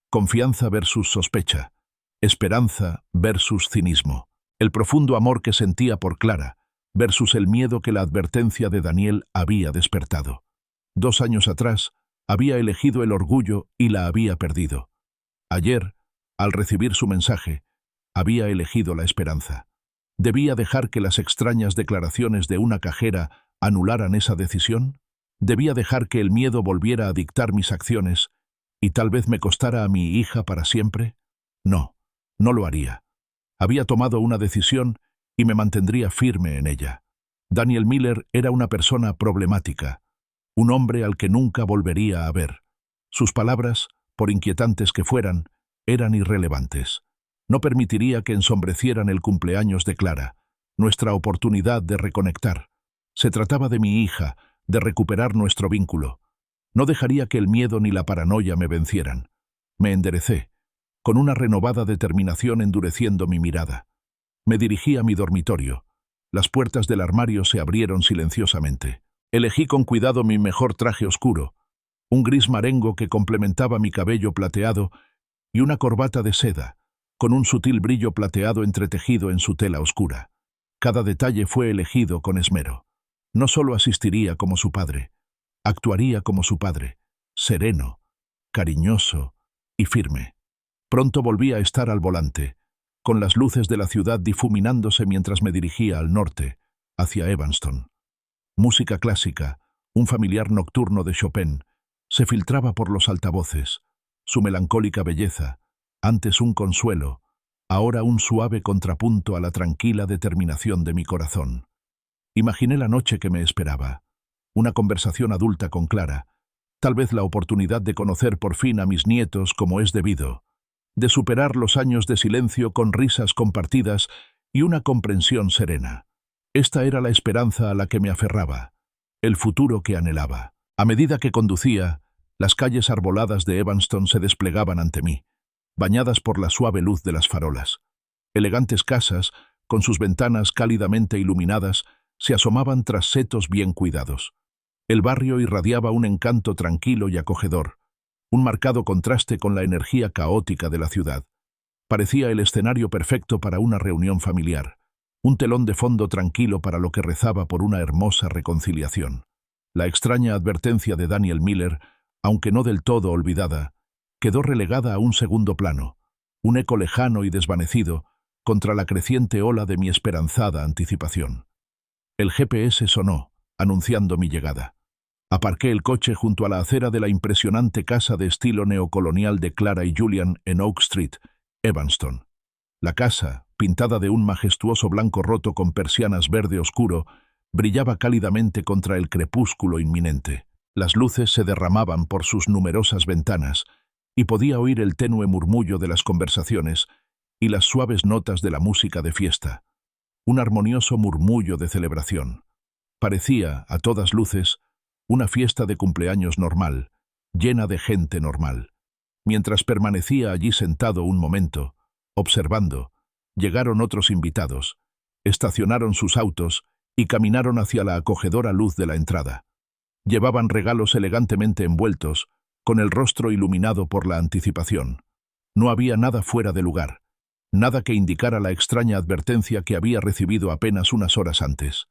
Confianza versus sospecha. Esperanza versus cinismo. El profundo amor que sentía por Clara versus el miedo que la advertencia de Daniel había despertado. 2 años atrás, había elegido el orgullo y la había perdido. Ayer, al recibir su mensaje, había elegido la esperanza. ¿Debía dejar que las extrañas declaraciones de una cajera anularan esa decisión? ¿Debía dejar que el miedo volviera a dictar mis acciones y tal vez me costara a mi hija para siempre? No, no lo haría. Había tomado una decisión y me mantendría firme en ella. Daniel Miller era una persona problemática, un hombre al que nunca volvería a ver. Sus palabras, por inquietantes que fueran, eran irrelevantes. No permitiría que ensombrecieran el cumpleaños de Clara, nuestra oportunidad de reconectar. Se trataba de mi hija, de recuperar nuestro vínculo. No dejaría que el miedo ni la paranoia me vencieran. Me enderecé, con una renovada determinación endureciendo mi mirada. Me dirigí a mi dormitorio. Las puertas del armario se abrieron silenciosamente. Elegí con cuidado mi mejor traje oscuro, un gris marengo que complementaba mi cabello plateado y una corbata de seda, con un sutil brillo plateado entretejido en su tela oscura. Cada detalle fue elegido con esmero. No solo asistiría como su padre, actuaría como su padre, sereno, cariñoso y firme. Pronto volví a estar al volante, con las luces de la ciudad difuminándose mientras me dirigía al norte, hacia Evanston. Música clásica, un familiar nocturno de Chopin, se filtraba por los altavoces. Su melancólica belleza, antes un consuelo, ahora un suave contrapunto a la tranquila determinación de mi corazón. Imaginé la noche que me esperaba. una conversación adulta con Clara, tal vez la oportunidad de conocer por fin a mis nietos como es debido, de superar los años de silencio con risas compartidas y una comprensión serena. Esta era la esperanza a la que me aferraba, el futuro que anhelaba. A medida que conducía, las calles arboladas de Evanston se desplegaban ante mí, bañadas por la suave luz de las farolas. Elegantes casas, con sus ventanas cálidamente iluminadas, se asomaban tras setos bien cuidados. El barrio irradiaba un encanto tranquilo y acogedor, un marcado contraste con la energía caótica de la ciudad. Parecía el escenario perfecto para una reunión familiar, un telón de fondo tranquilo para lo que rezaba por una hermosa reconciliación. La extraña advertencia de Daniel Miller, aunque no del todo olvidada, quedó relegada a un segundo plano, un eco lejano y desvanecido contra la creciente ola de mi esperanzada anticipación. El GPS sonó, anunciando mi llegada. Aparqué el coche junto a la acera de la impresionante casa de estilo neocolonial de Clara y Julian en Oak Street, Evanston. La casa, pintada de un majestuoso blanco roto con persianas verde oscuro, brillaba cálidamente contra el crepúsculo inminente. Las luces se derramaban por sus numerosas ventanas, y podía oír el tenue murmullo de las conversaciones y las suaves notas de la música de fiesta. Un armonioso murmullo de celebración. Parecía, a todas luces, una fiesta de cumpleaños normal, llena de gente normal. Mientras permanecía allí sentado un momento, observando, llegaron otros invitados, estacionaron sus autos y caminaron hacia la acogedora luz de la entrada. Llevaban regalos elegantemente envueltos, con el rostro iluminado por la anticipación. No había nada fuera de lugar, nada que indicara la extraña advertencia que había recibido apenas unas horas antes.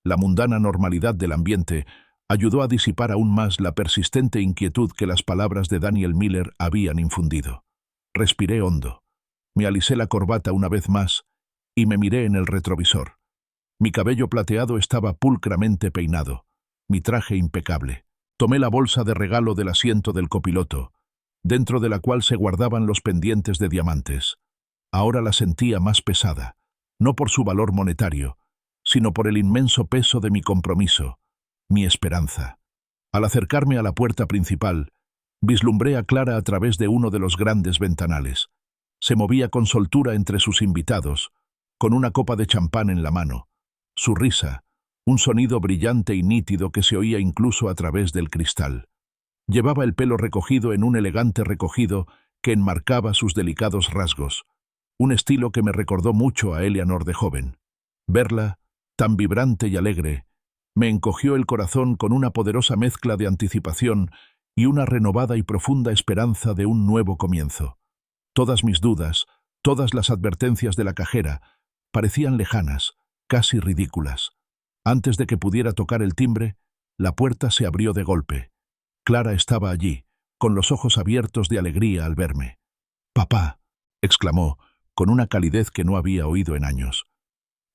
La mundana normalidad del ambiente ayudó a disipar aún más la persistente inquietud que las palabras de Daniel Miller habían infundido. Respiré hondo. Me alisé la corbata una vez más y me miré en el retrovisor. Mi cabello plateado estaba pulcramente peinado, mi traje impecable. Tomé la bolsa de regalo del asiento del copiloto, dentro de la cual se guardaban los pendientes de diamantes. Ahora la sentía más pesada, no por su valor monetario, sino por el inmenso peso de mi compromiso, mi esperanza. Al acercarme a la puerta principal, vislumbré a Clara a través de uno de los grandes ventanales. Se movía con soltura entre sus invitados, con una copa de champán en la mano. Su risa, un sonido brillante y nítido que se oía incluso a través del cristal. Llevaba el pelo recogido en un elegante recogido que enmarcaba sus delicados rasgos, un estilo que me recordó mucho a Eleanor de joven. Verla, tan vibrante y alegre, me encogió el corazón con una poderosa mezcla de anticipación y una renovada y profunda esperanza de un nuevo comienzo. Todas mis dudas, todas las advertencias de la cajera, parecían lejanas, casi ridículas. Antes de que pudiera tocar el timbre, la puerta se abrió de golpe. Clara estaba allí, con los ojos abiertos de alegría al verme. «Papá», exclamó, con una calidez que no había oído en años.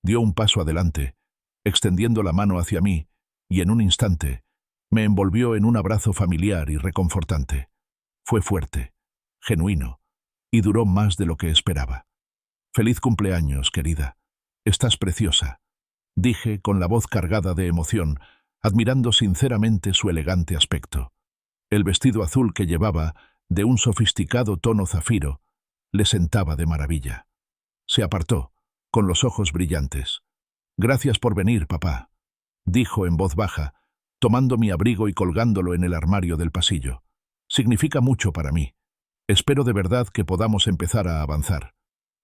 Dio un paso adelante, extendiendo la mano hacia mí, y en un instante me envolvió en un abrazo familiar y reconfortante. Fue fuerte, genuino, y duró más de lo que esperaba. «Feliz cumpleaños, querida. Estás preciosa», dije con la voz cargada de emoción, admirando sinceramente su elegante aspecto. El vestido azul que llevaba, de un sofisticado tono zafiro, le sentaba de maravilla. Se apartó, con los ojos brillantes. «Gracias por venir, papá», dijo en voz baja, tomando mi abrigo y colgándolo en el armario del pasillo. «Significa mucho para mí. Espero de verdad que podamos empezar a avanzar».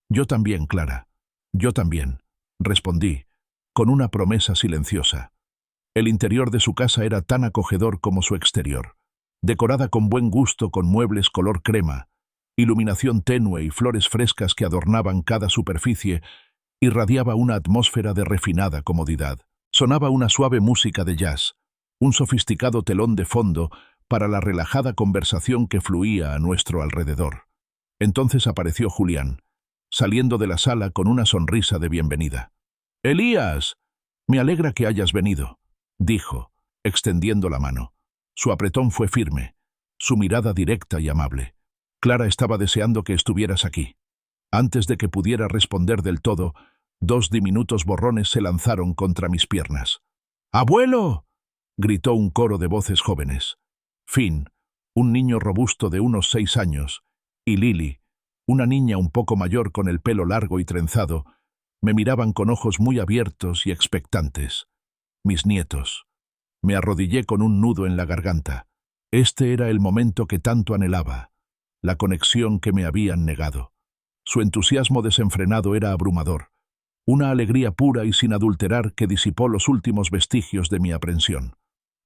«Yo también, Clara. Yo también», respondí, con una promesa silenciosa. El interior de su casa era tan acogedor como su exterior, decorada con buen gusto con muebles color crema, iluminación tenue y flores frescas que adornaban cada superficie, irradiaba una atmósfera de refinada comodidad. Sonaba una suave música de jazz, un sofisticado telón de fondo para la relajada conversación que fluía a nuestro alrededor. Entonces apareció Julián, saliendo de la sala con una sonrisa de bienvenida. «Elías, me alegra que hayas venido», dijo, extendiendo la mano. Su apretón fue firme, su mirada directa y amable. «Clara estaba deseando que estuvieras aquí». Antes de que pudiera responder del todo, 2 diminutos borrones se lanzaron contra mis piernas. «¡Abuelo!», gritó un coro de voces jóvenes. Finn, un niño robusto de unos 6 años, y Lily, una niña un poco mayor con el pelo largo y trenzado, me miraban con ojos muy abiertos y expectantes. Mis nietos. Me arrodillé con un nudo en la garganta. Este era el momento que tanto anhelaba, la conexión que me habían negado. Su entusiasmo desenfrenado era abrumador, una alegría pura y sin adulterar que disipó los últimos vestigios de mi aprensión.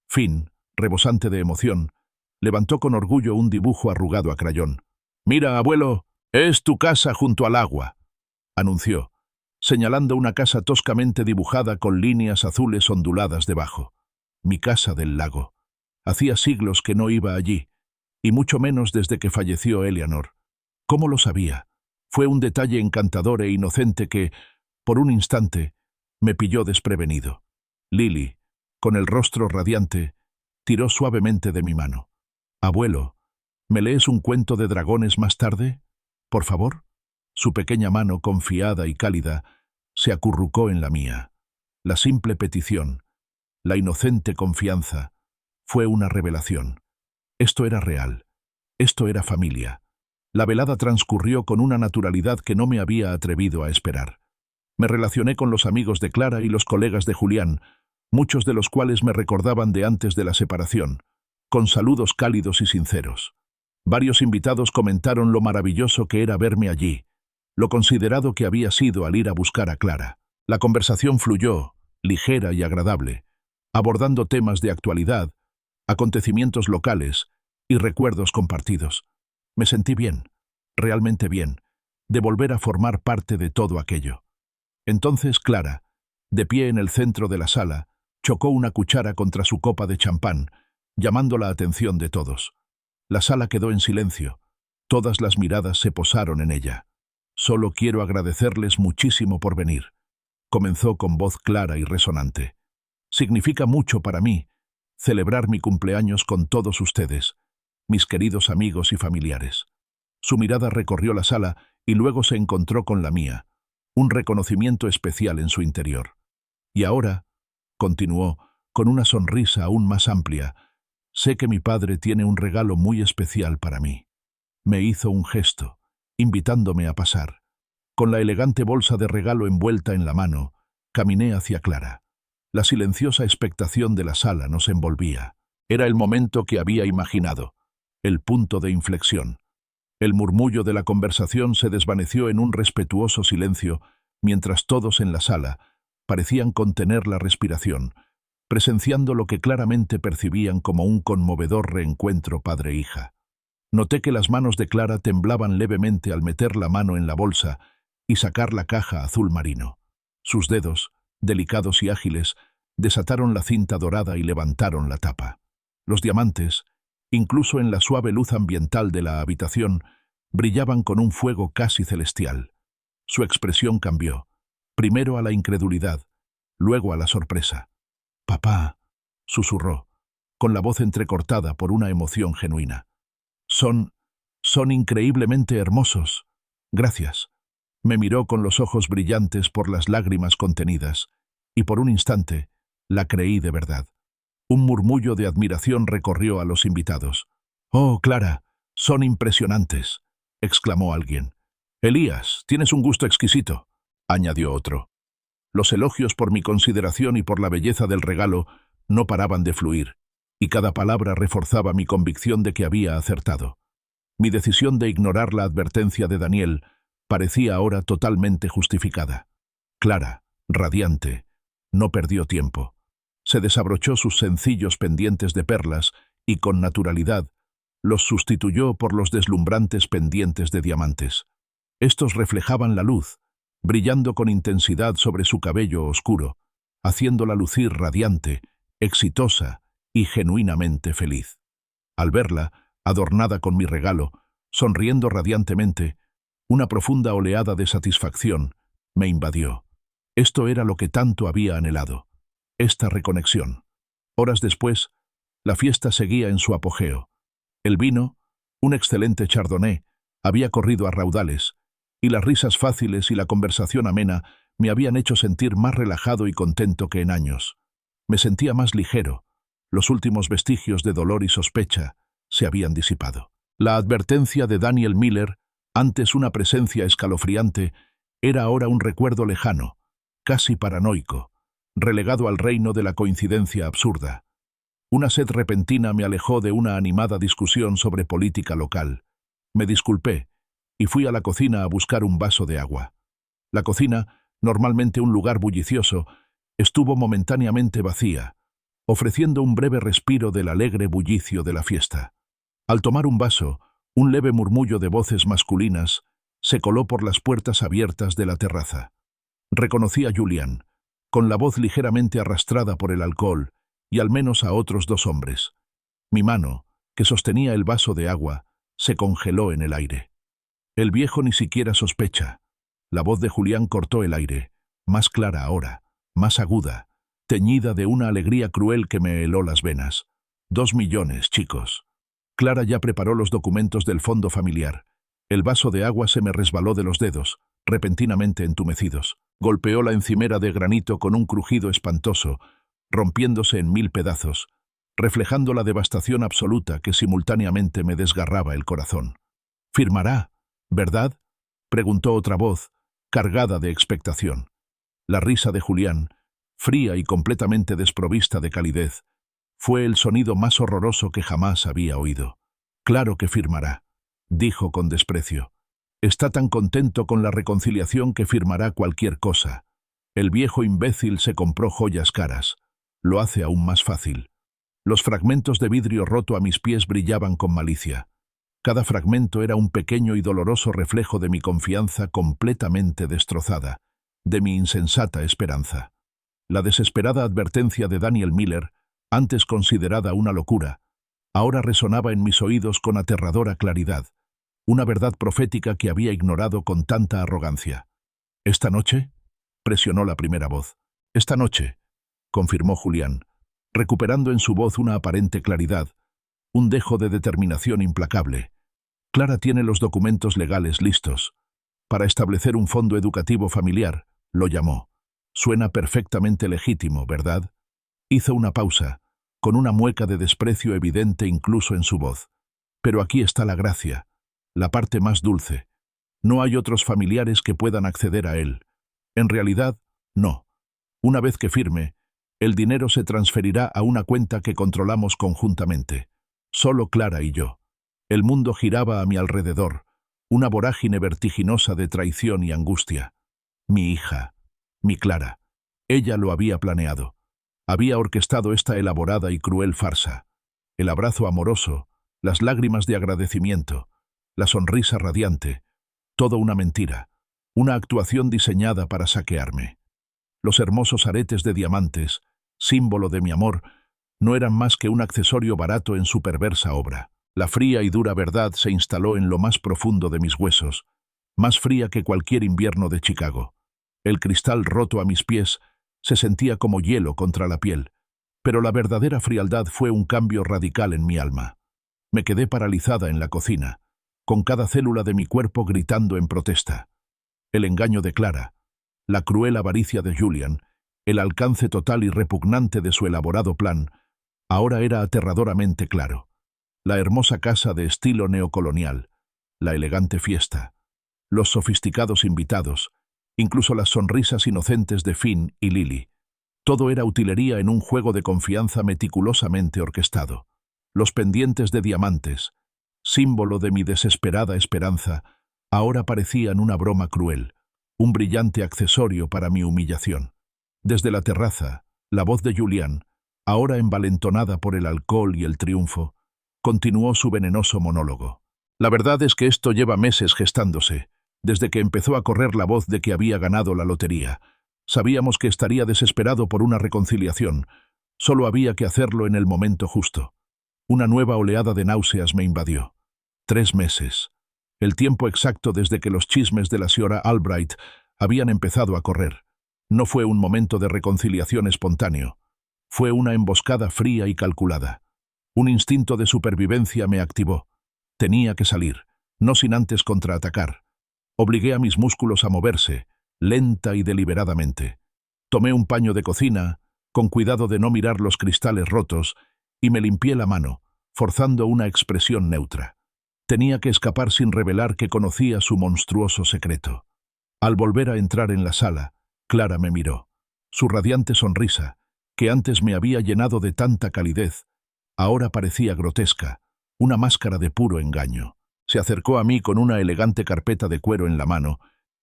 Finn, rebosante de emoción, levantó con orgullo un dibujo arrugado a crayón. «Mira, abuelo, es tu casa junto al agua», anunció, señalando una casa toscamente dibujada con líneas azules onduladas debajo. Mi casa del lago. Hacía siglos que no iba allí, y mucho menos desde que falleció Eleanor. ¿Cómo lo sabía? Fue un detalle encantador e inocente que, por un instante, me pilló desprevenido. Lily, con el rostro radiante, tiró suavemente de mi mano. «Abuelo, ¿me lees un cuento de dragones más tarde? Por favor». Su pequeña mano, confiada y cálida, se acurrucó en la mía. La simple petición, la inocente confianza, fue una revelación. Esto era real. Esto era familia. La velada transcurrió con una naturalidad que no me había atrevido a esperar. Me relacioné con los amigos de Clara y los colegas de Julián, muchos de los cuales me recordaban de antes de la separación, con saludos cálidos y sinceros. Varios invitados comentaron lo maravilloso que era verme allí, lo considerado que había sido al ir a buscar a Clara. La conversación fluyó, ligera y agradable, abordando temas de actualidad, acontecimientos locales y recuerdos compartidos. Me sentí bien, realmente bien, de volver a formar parte de todo aquello. Entonces Clara, de pie en el centro de la sala, chocó una cuchara contra su copa de champán, llamando la atención de todos. La sala quedó en silencio. Todas las miradas se posaron en ella. «Solo quiero agradecerles muchísimo por venir», comenzó con voz clara y resonante. «Significa mucho para mí celebrar mi cumpleaños con todos ustedes, mis queridos amigos y familiares». Su mirada recorrió la sala y luego se encontró con la mía, un reconocimiento especial en su interior. «Y ahora», continuó, con una sonrisa aún más amplia, «sé que mi padre tiene un regalo muy especial para mí». Me hizo un gesto, invitándome a pasar. Con la elegante bolsa de regalo envuelta en la mano, caminé hacia Clara. La silenciosa expectación de la sala nos envolvía. Era el momento que había imaginado, el punto de inflexión. El murmullo de la conversación se desvaneció en un respetuoso silencio, mientras todos en la sala parecían contener la respiración, presenciando lo que claramente percibían como un conmovedor reencuentro padre-hija. Noté que las manos de Clara temblaban levemente al meter la mano en la bolsa y sacar la caja azul marino. Sus dedos, delicados y ágiles, desataron la cinta dorada y levantaron la tapa. Los diamantes, incluso en la suave luz ambiental de la habitación, brillaban con un fuego casi celestial. Su expresión cambió, primero a la incredulidad, luego a la sorpresa. «Papá», susurró, con la voz entrecortada por una emoción genuina. Son increíblemente hermosos. Gracias». Me miró con los ojos brillantes por las lágrimas contenidas, y por un instante la creí de verdad. Un murmullo de admiración recorrió a los invitados. «Oh, Clara, son impresionantes», exclamó alguien. «Elías, tienes un gusto exquisito», añadió otro. Los elogios por mi consideración y por la belleza del regalo no paraban de fluir, y cada palabra reforzaba mi convicción de que había acertado. Mi decisión de ignorar la advertencia de Daniel parecía ahora totalmente justificada. Clara, radiante, no perdió tiempo. Se desabrochó sus sencillos pendientes de perlas y, con naturalidad, los sustituyó por los deslumbrantes pendientes de diamantes. Estos reflejaban la luz, brillando con intensidad sobre su cabello oscuro, haciéndola lucir radiante, exitosa y genuinamente feliz. Al verla, adornada con mi regalo, sonriendo radiantemente, una profunda oleada de satisfacción me invadió. Esto era lo que tanto había anhelado, esta reconexión. Horas después, la fiesta seguía en su apogeo. El vino, un excelente chardonnay, había corrido a raudales, y las risas fáciles y la conversación amena me habían hecho sentir más relajado y contento que en años. Me sentía más ligero, Los últimos vestigios de dolor y sospecha se habían disipado. La advertencia de Daniel Miller, antes una presencia escalofriante, era ahora un recuerdo lejano, casi paranoico, relegado al reino de la coincidencia absurda. Una sed repentina me alejó de una animada discusión sobre política local. Me disculpé y fui a la cocina a buscar un vaso de agua. La cocina, normalmente un lugar bullicioso, estuvo momentáneamente vacía, ofreciendo un breve respiro del alegre bullicio de la fiesta. Al tomar un vaso, un leve murmullo de voces masculinas se coló por las puertas abiertas de la terraza. Reconocí a Julian, con la voz ligeramente arrastrada por el alcohol, y al menos a otros dos hombres. Mi mano, que sostenía el vaso de agua, se congeló en el aire. El viejo ni siquiera sospecha. La voz de Julián cortó el aire, más clara ahora, más aguda, teñida de una alegría cruel que me heló las venas. 2 millones, chicos. Clara ya preparó los documentos del fondo familiar. El vaso de agua se me resbaló de los dedos, repentinamente entumecidos. Golpeó la encimera de granito con un crujido espantoso, rompiéndose en 1000 pedazos, reflejando la devastación absoluta que simultáneamente me desgarraba el corazón. «Firmará, ¿verdad?», preguntó otra voz, cargada de expectación. La risa de Julián, fría y completamente desprovista de calidez, fue el sonido más horroroso que jamás había oído. «Claro que firmará», dijo con desprecio. «Está tan contento con la reconciliación que firmará cualquier cosa. El viejo imbécil se compró joyas caras. Lo hace aún más fácil». Los fragmentos de vidrio roto a mis pies brillaban con malicia. Cada fragmento era un pequeño y doloroso reflejo de mi confianza completamente destrozada, de mi insensata esperanza. La desesperada advertencia de Daniel Miller, antes considerada una locura, ahora resonaba en mis oídos con aterradora claridad, una verdad profética que había ignorado con tanta arrogancia. «¿Esta noche?», presionó la primera voz. «Esta noche», confirmó Julián, recuperando en su voz una aparente claridad, un dejo de determinación implacable. «Clara tiene los documentos legales listos. Para establecer un fondo educativo familiar», lo llamó. «Suena perfectamente legítimo, ¿verdad?». Hizo una pausa, con una mueca de desprecio evidente incluso en su voz. «Pero aquí está la gracia, la parte más dulce. No hay otros familiares que puedan acceder a él. En realidad, no. Una vez que firme, el dinero se transferirá a una cuenta que controlamos conjuntamente. Solo Clara y yo. El mundo giraba a mi alrededor, una vorágine vertiginosa de traición y angustia. Mi hija, mi Clara. Ella lo había planeado. Había orquestado esta elaborada y cruel farsa. El abrazo amoroso, las lágrimas de agradecimiento, la sonrisa radiante, todo una mentira, una actuación diseñada para saquearme. Los hermosos aretes de diamantes, símbolo de mi amor, no eran más que un accesorio barato en su perversa obra. La fría y dura verdad se instaló en lo más profundo de mis huesos, más fría que cualquier invierno de Chicago. El cristal roto a mis pies se sentía como hielo contra la piel, pero la verdadera frialdad fue un cambio radical en mi alma. Me quedé paralizada en la cocina, con cada célula de mi cuerpo gritando en protesta. El engaño de Clara, la cruel avaricia de Julian, el alcance total y repugnante de su elaborado plan, ahora era aterradoramente claro. La hermosa casa de estilo neocolonial, la elegante fiesta, los sofisticados invitados, incluso las sonrisas inocentes de Finn y Lily. Todo era utilería en un juego de confianza meticulosamente orquestado. Los pendientes de diamantes, símbolo de mi desesperada esperanza, ahora parecían una broma cruel, un brillante accesorio para mi humillación. Desde la terraza, la voz de Julián, ahora envalentonada por el alcohol y el triunfo, continuó su venenoso monólogo. «La verdad es que esto lleva meses gestándose, desde que empezó a correr la voz de que había ganado la lotería. Sabíamos que estaría desesperado por una reconciliación. Solo había que hacerlo en el momento justo. Una nueva oleada de náuseas me invadió. 3 meses. El tiempo exacto desde que los chismes de la señora Albright habían empezado a correr. No fue un momento de reconciliación espontáneo. Fue una emboscada fría y calculada. Un instinto de supervivencia me activó. Tenía que salir, no sin antes contraatacar. Obligué a mis músculos a moverse, lenta y deliberadamente. Tomé un paño de cocina, con cuidado de no mirar los cristales rotos, y me limpié la mano, forzando una expresión neutra. Tenía que escapar sin revelar que conocía su monstruoso secreto. Al volver a entrar en la sala, Clara me miró. Su radiante sonrisa, que antes me había llenado de tanta calidez, ahora parecía grotesca, una máscara de puro engaño. Se acercó a mí con una elegante carpeta de cuero en la mano,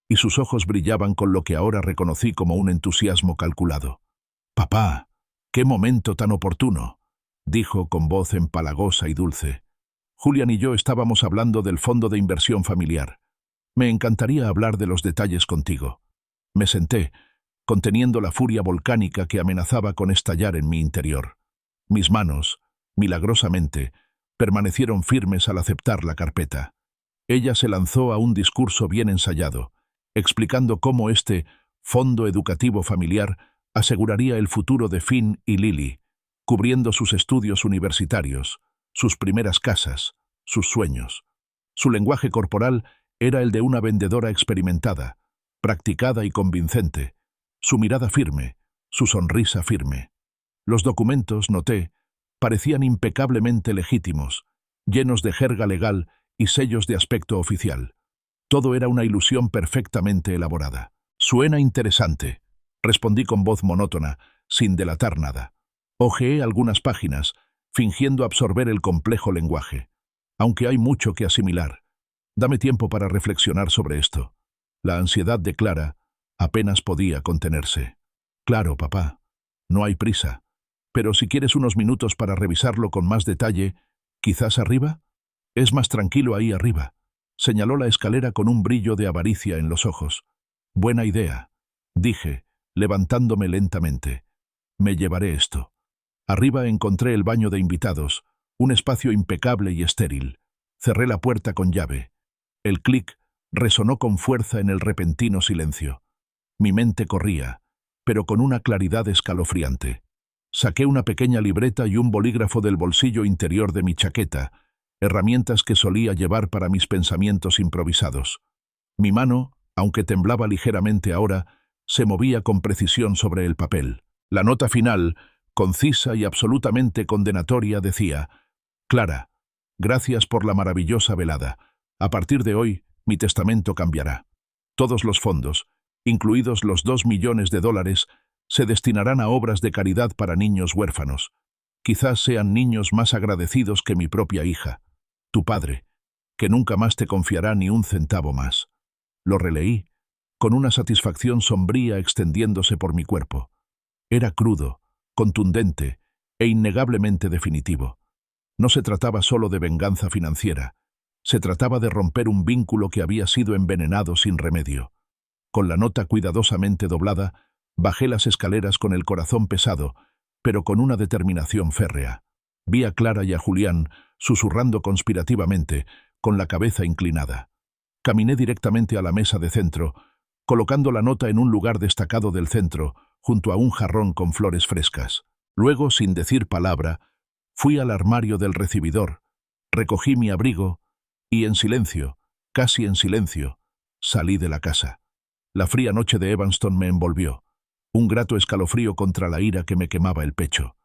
y sus ojos brillaban con lo que ahora reconocí como un entusiasmo calculado. «Papá, qué momento tan oportuno», dijo con voz empalagosa y dulce. Julian y yo estábamos hablando del fondo de inversión familiar. Me encantaría hablar de los detalles contigo. Me senté, conteniendo la furia volcánica que amenazaba con estallar en mi interior. Mis manos, milagrosamente, permanecieron firmes al aceptar la carpeta. Ella se lanzó a un discurso bien ensayado, explicando cómo este fondo educativo familiar aseguraría el futuro de Finn y Lily, cubriendo sus estudios universitarios, sus primeras casas, sus sueños. Su lenguaje corporal era el de una vendedora experimentada, practicada y convincente, su mirada firme, su sonrisa firme. Los documentos, noté, parecían impecablemente legítimos, llenos de jerga legal y sellos de aspecto oficial. Todo era una ilusión perfectamente elaborada. «Suena interesante», respondí con voz monótona, sin delatar nada. Hojeé algunas páginas, fingiendo absorber el complejo lenguaje. Aunque hay mucho que asimilar. Dame tiempo para reflexionar sobre esto. La ansiedad de Clara apenas podía contenerse. «Claro, papá. No hay prisa. Pero si quieres unos minutos para revisarlo con más detalle, ¿quizás arriba? Es más tranquilo ahí arriba». Señaló la escalera con un brillo de avaricia en los ojos. «Buena idea», dije, levantándome lentamente. «Me llevaré esto». Arriba encontré el baño de invitados, un espacio impecable y estéril. Cerré la puerta con llave. El clic resonó con fuerza en el repentino silencio. Mi mente corría, pero con una claridad escalofriante. Saqué una pequeña libreta y un bolígrafo del bolsillo interior de mi chaqueta, herramientas que solía llevar para mis pensamientos improvisados. Mi mano, aunque temblaba ligeramente ahora, se movía con precisión sobre el papel. La nota final, concisa y absolutamente condenatoria, decía: «Clara, gracias por la maravillosa velada. A partir de hoy, mi testamento cambiará. Todos los fondos, incluidos los $2 millones, se destinarán a obras de caridad para niños huérfanos. Quizás sean niños más agradecidos que mi propia hija, tu padre, que nunca más te confiará ni un centavo más». Lo releí, con una satisfacción sombría extendiéndose por mi cuerpo. Era crudo, contundente e innegablemente definitivo. No se trataba solo de venganza financiera, se trataba de romper un vínculo que había sido envenenado sin remedio. Con la nota cuidadosamente doblada, bajé las escaleras con el corazón pesado, pero con una determinación férrea. Vi a Clara y a Julián susurrando conspirativamente, con la cabeza inclinada. Caminé directamente a la mesa de centro, colocando la nota en un lugar destacado del centro, junto a un jarrón con flores frescas. Luego, sin decir palabra, fui al armario del recibidor, recogí mi abrigo y en silencio, casi en silencio, salí de la casa. La fría noche de Evanston me envolvió, un grato escalofrío contra la ira que me quemaba el pecho.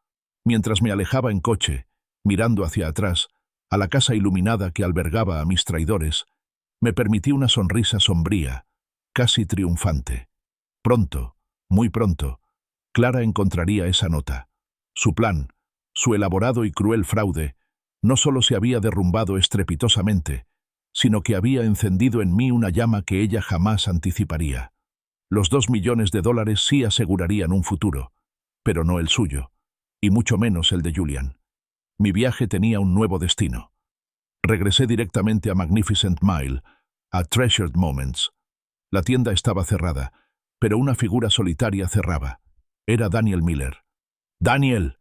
Mientras me alejaba en coche, mirando hacia atrás, a la casa iluminada que albergaba a mis traidores, me permití una sonrisa sombría, casi triunfante. Pronto, muy pronto, Clara encontraría esa nota. Su plan, su elaborado y cruel fraude, no solo se había derrumbado estrepitosamente, sino que había encendido en mí una llama que ella jamás anticiparía. Los $2 millones sí asegurarían un futuro, pero no el suyo, y mucho menos el de Julian. Mi viaje tenía un nuevo destino. Regresé directamente a Magnificent Mile, a Treasured Moments. La tienda estaba cerrada, pero una figura solitaria cerraba. Era Daniel Miller. «¡Daniel!»,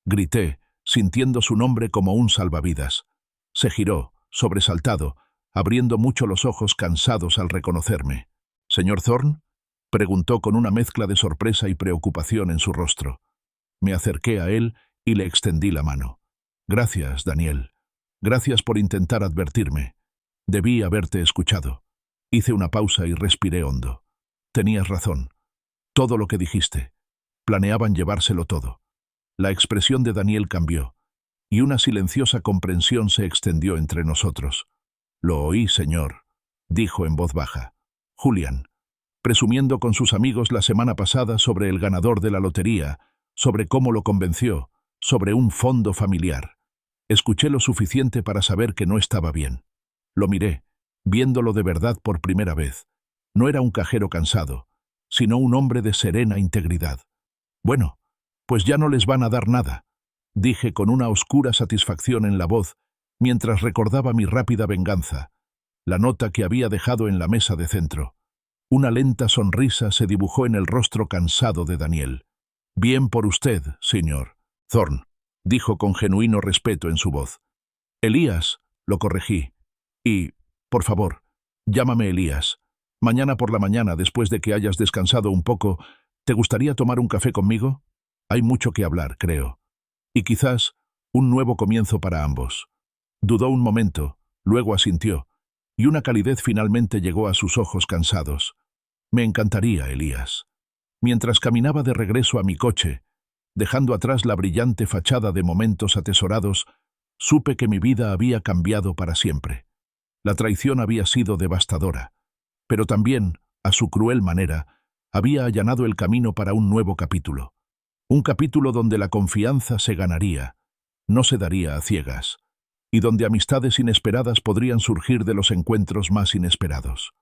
grité, sintiendo su nombre como un salvavidas. Se giró, sobresaltado, abriendo mucho los ojos cansados al reconocerme. «¿Señor Thorne?», preguntó con una mezcla de sorpresa y preocupación en su rostro. Me acerqué a él y le extendí la mano. «Gracias, Daniel. Gracias por intentar advertirme. Debí haberte escuchado». Hice una pausa y respiré hondo. «Tenías razón. Todo lo que dijiste. Planeaban llevárselo todo». La expresión de Daniel cambió. y una silenciosa comprensión se extendió entre nosotros. «Lo oí, señor», dijo en voz baja. «Julián, presumiendo con sus amigos la semana pasada sobre el ganador de la lotería, sobre cómo lo convenció, sobre un fondo familiar. Escuché lo suficiente para saber que no estaba bien. Lo miré, viéndolo de verdad por primera vez. No era un cajero cansado, sino un hombre de serena integridad. Bueno, pues ya no les van a dar nada», dije con una oscura satisfacción en la voz, mientras recordaba mi rápida venganza, la nota que había dejado en la mesa de centro. Una lenta sonrisa se dibujó en el rostro cansado de Daniel. «Bien por usted, señor Thorne», dijo con genuino respeto en su voz. «Elías», lo corregí. «Y, por favor, llámame Elías. Mañana por la mañana, después de que hayas descansado un poco, ¿te gustaría tomar un café conmigo? Hay mucho que hablar, creo. Y quizás un nuevo comienzo para ambos». Dudó un momento, luego asintió, y una calidez finalmente llegó a sus ojos cansados. «Me encantaría, Elías». Mientras caminaba de regreso a mi coche, dejando atrás la brillante fachada de momentos atesorados, supe que mi vida había cambiado para siempre. La traición había sido devastadora, pero también, a su cruel manera, había allanado el camino para un nuevo capítulo. Un capítulo donde la confianza se ganaría, no se daría a ciegas, y donde amistades inesperadas podrían surgir de los encuentros más inesperados.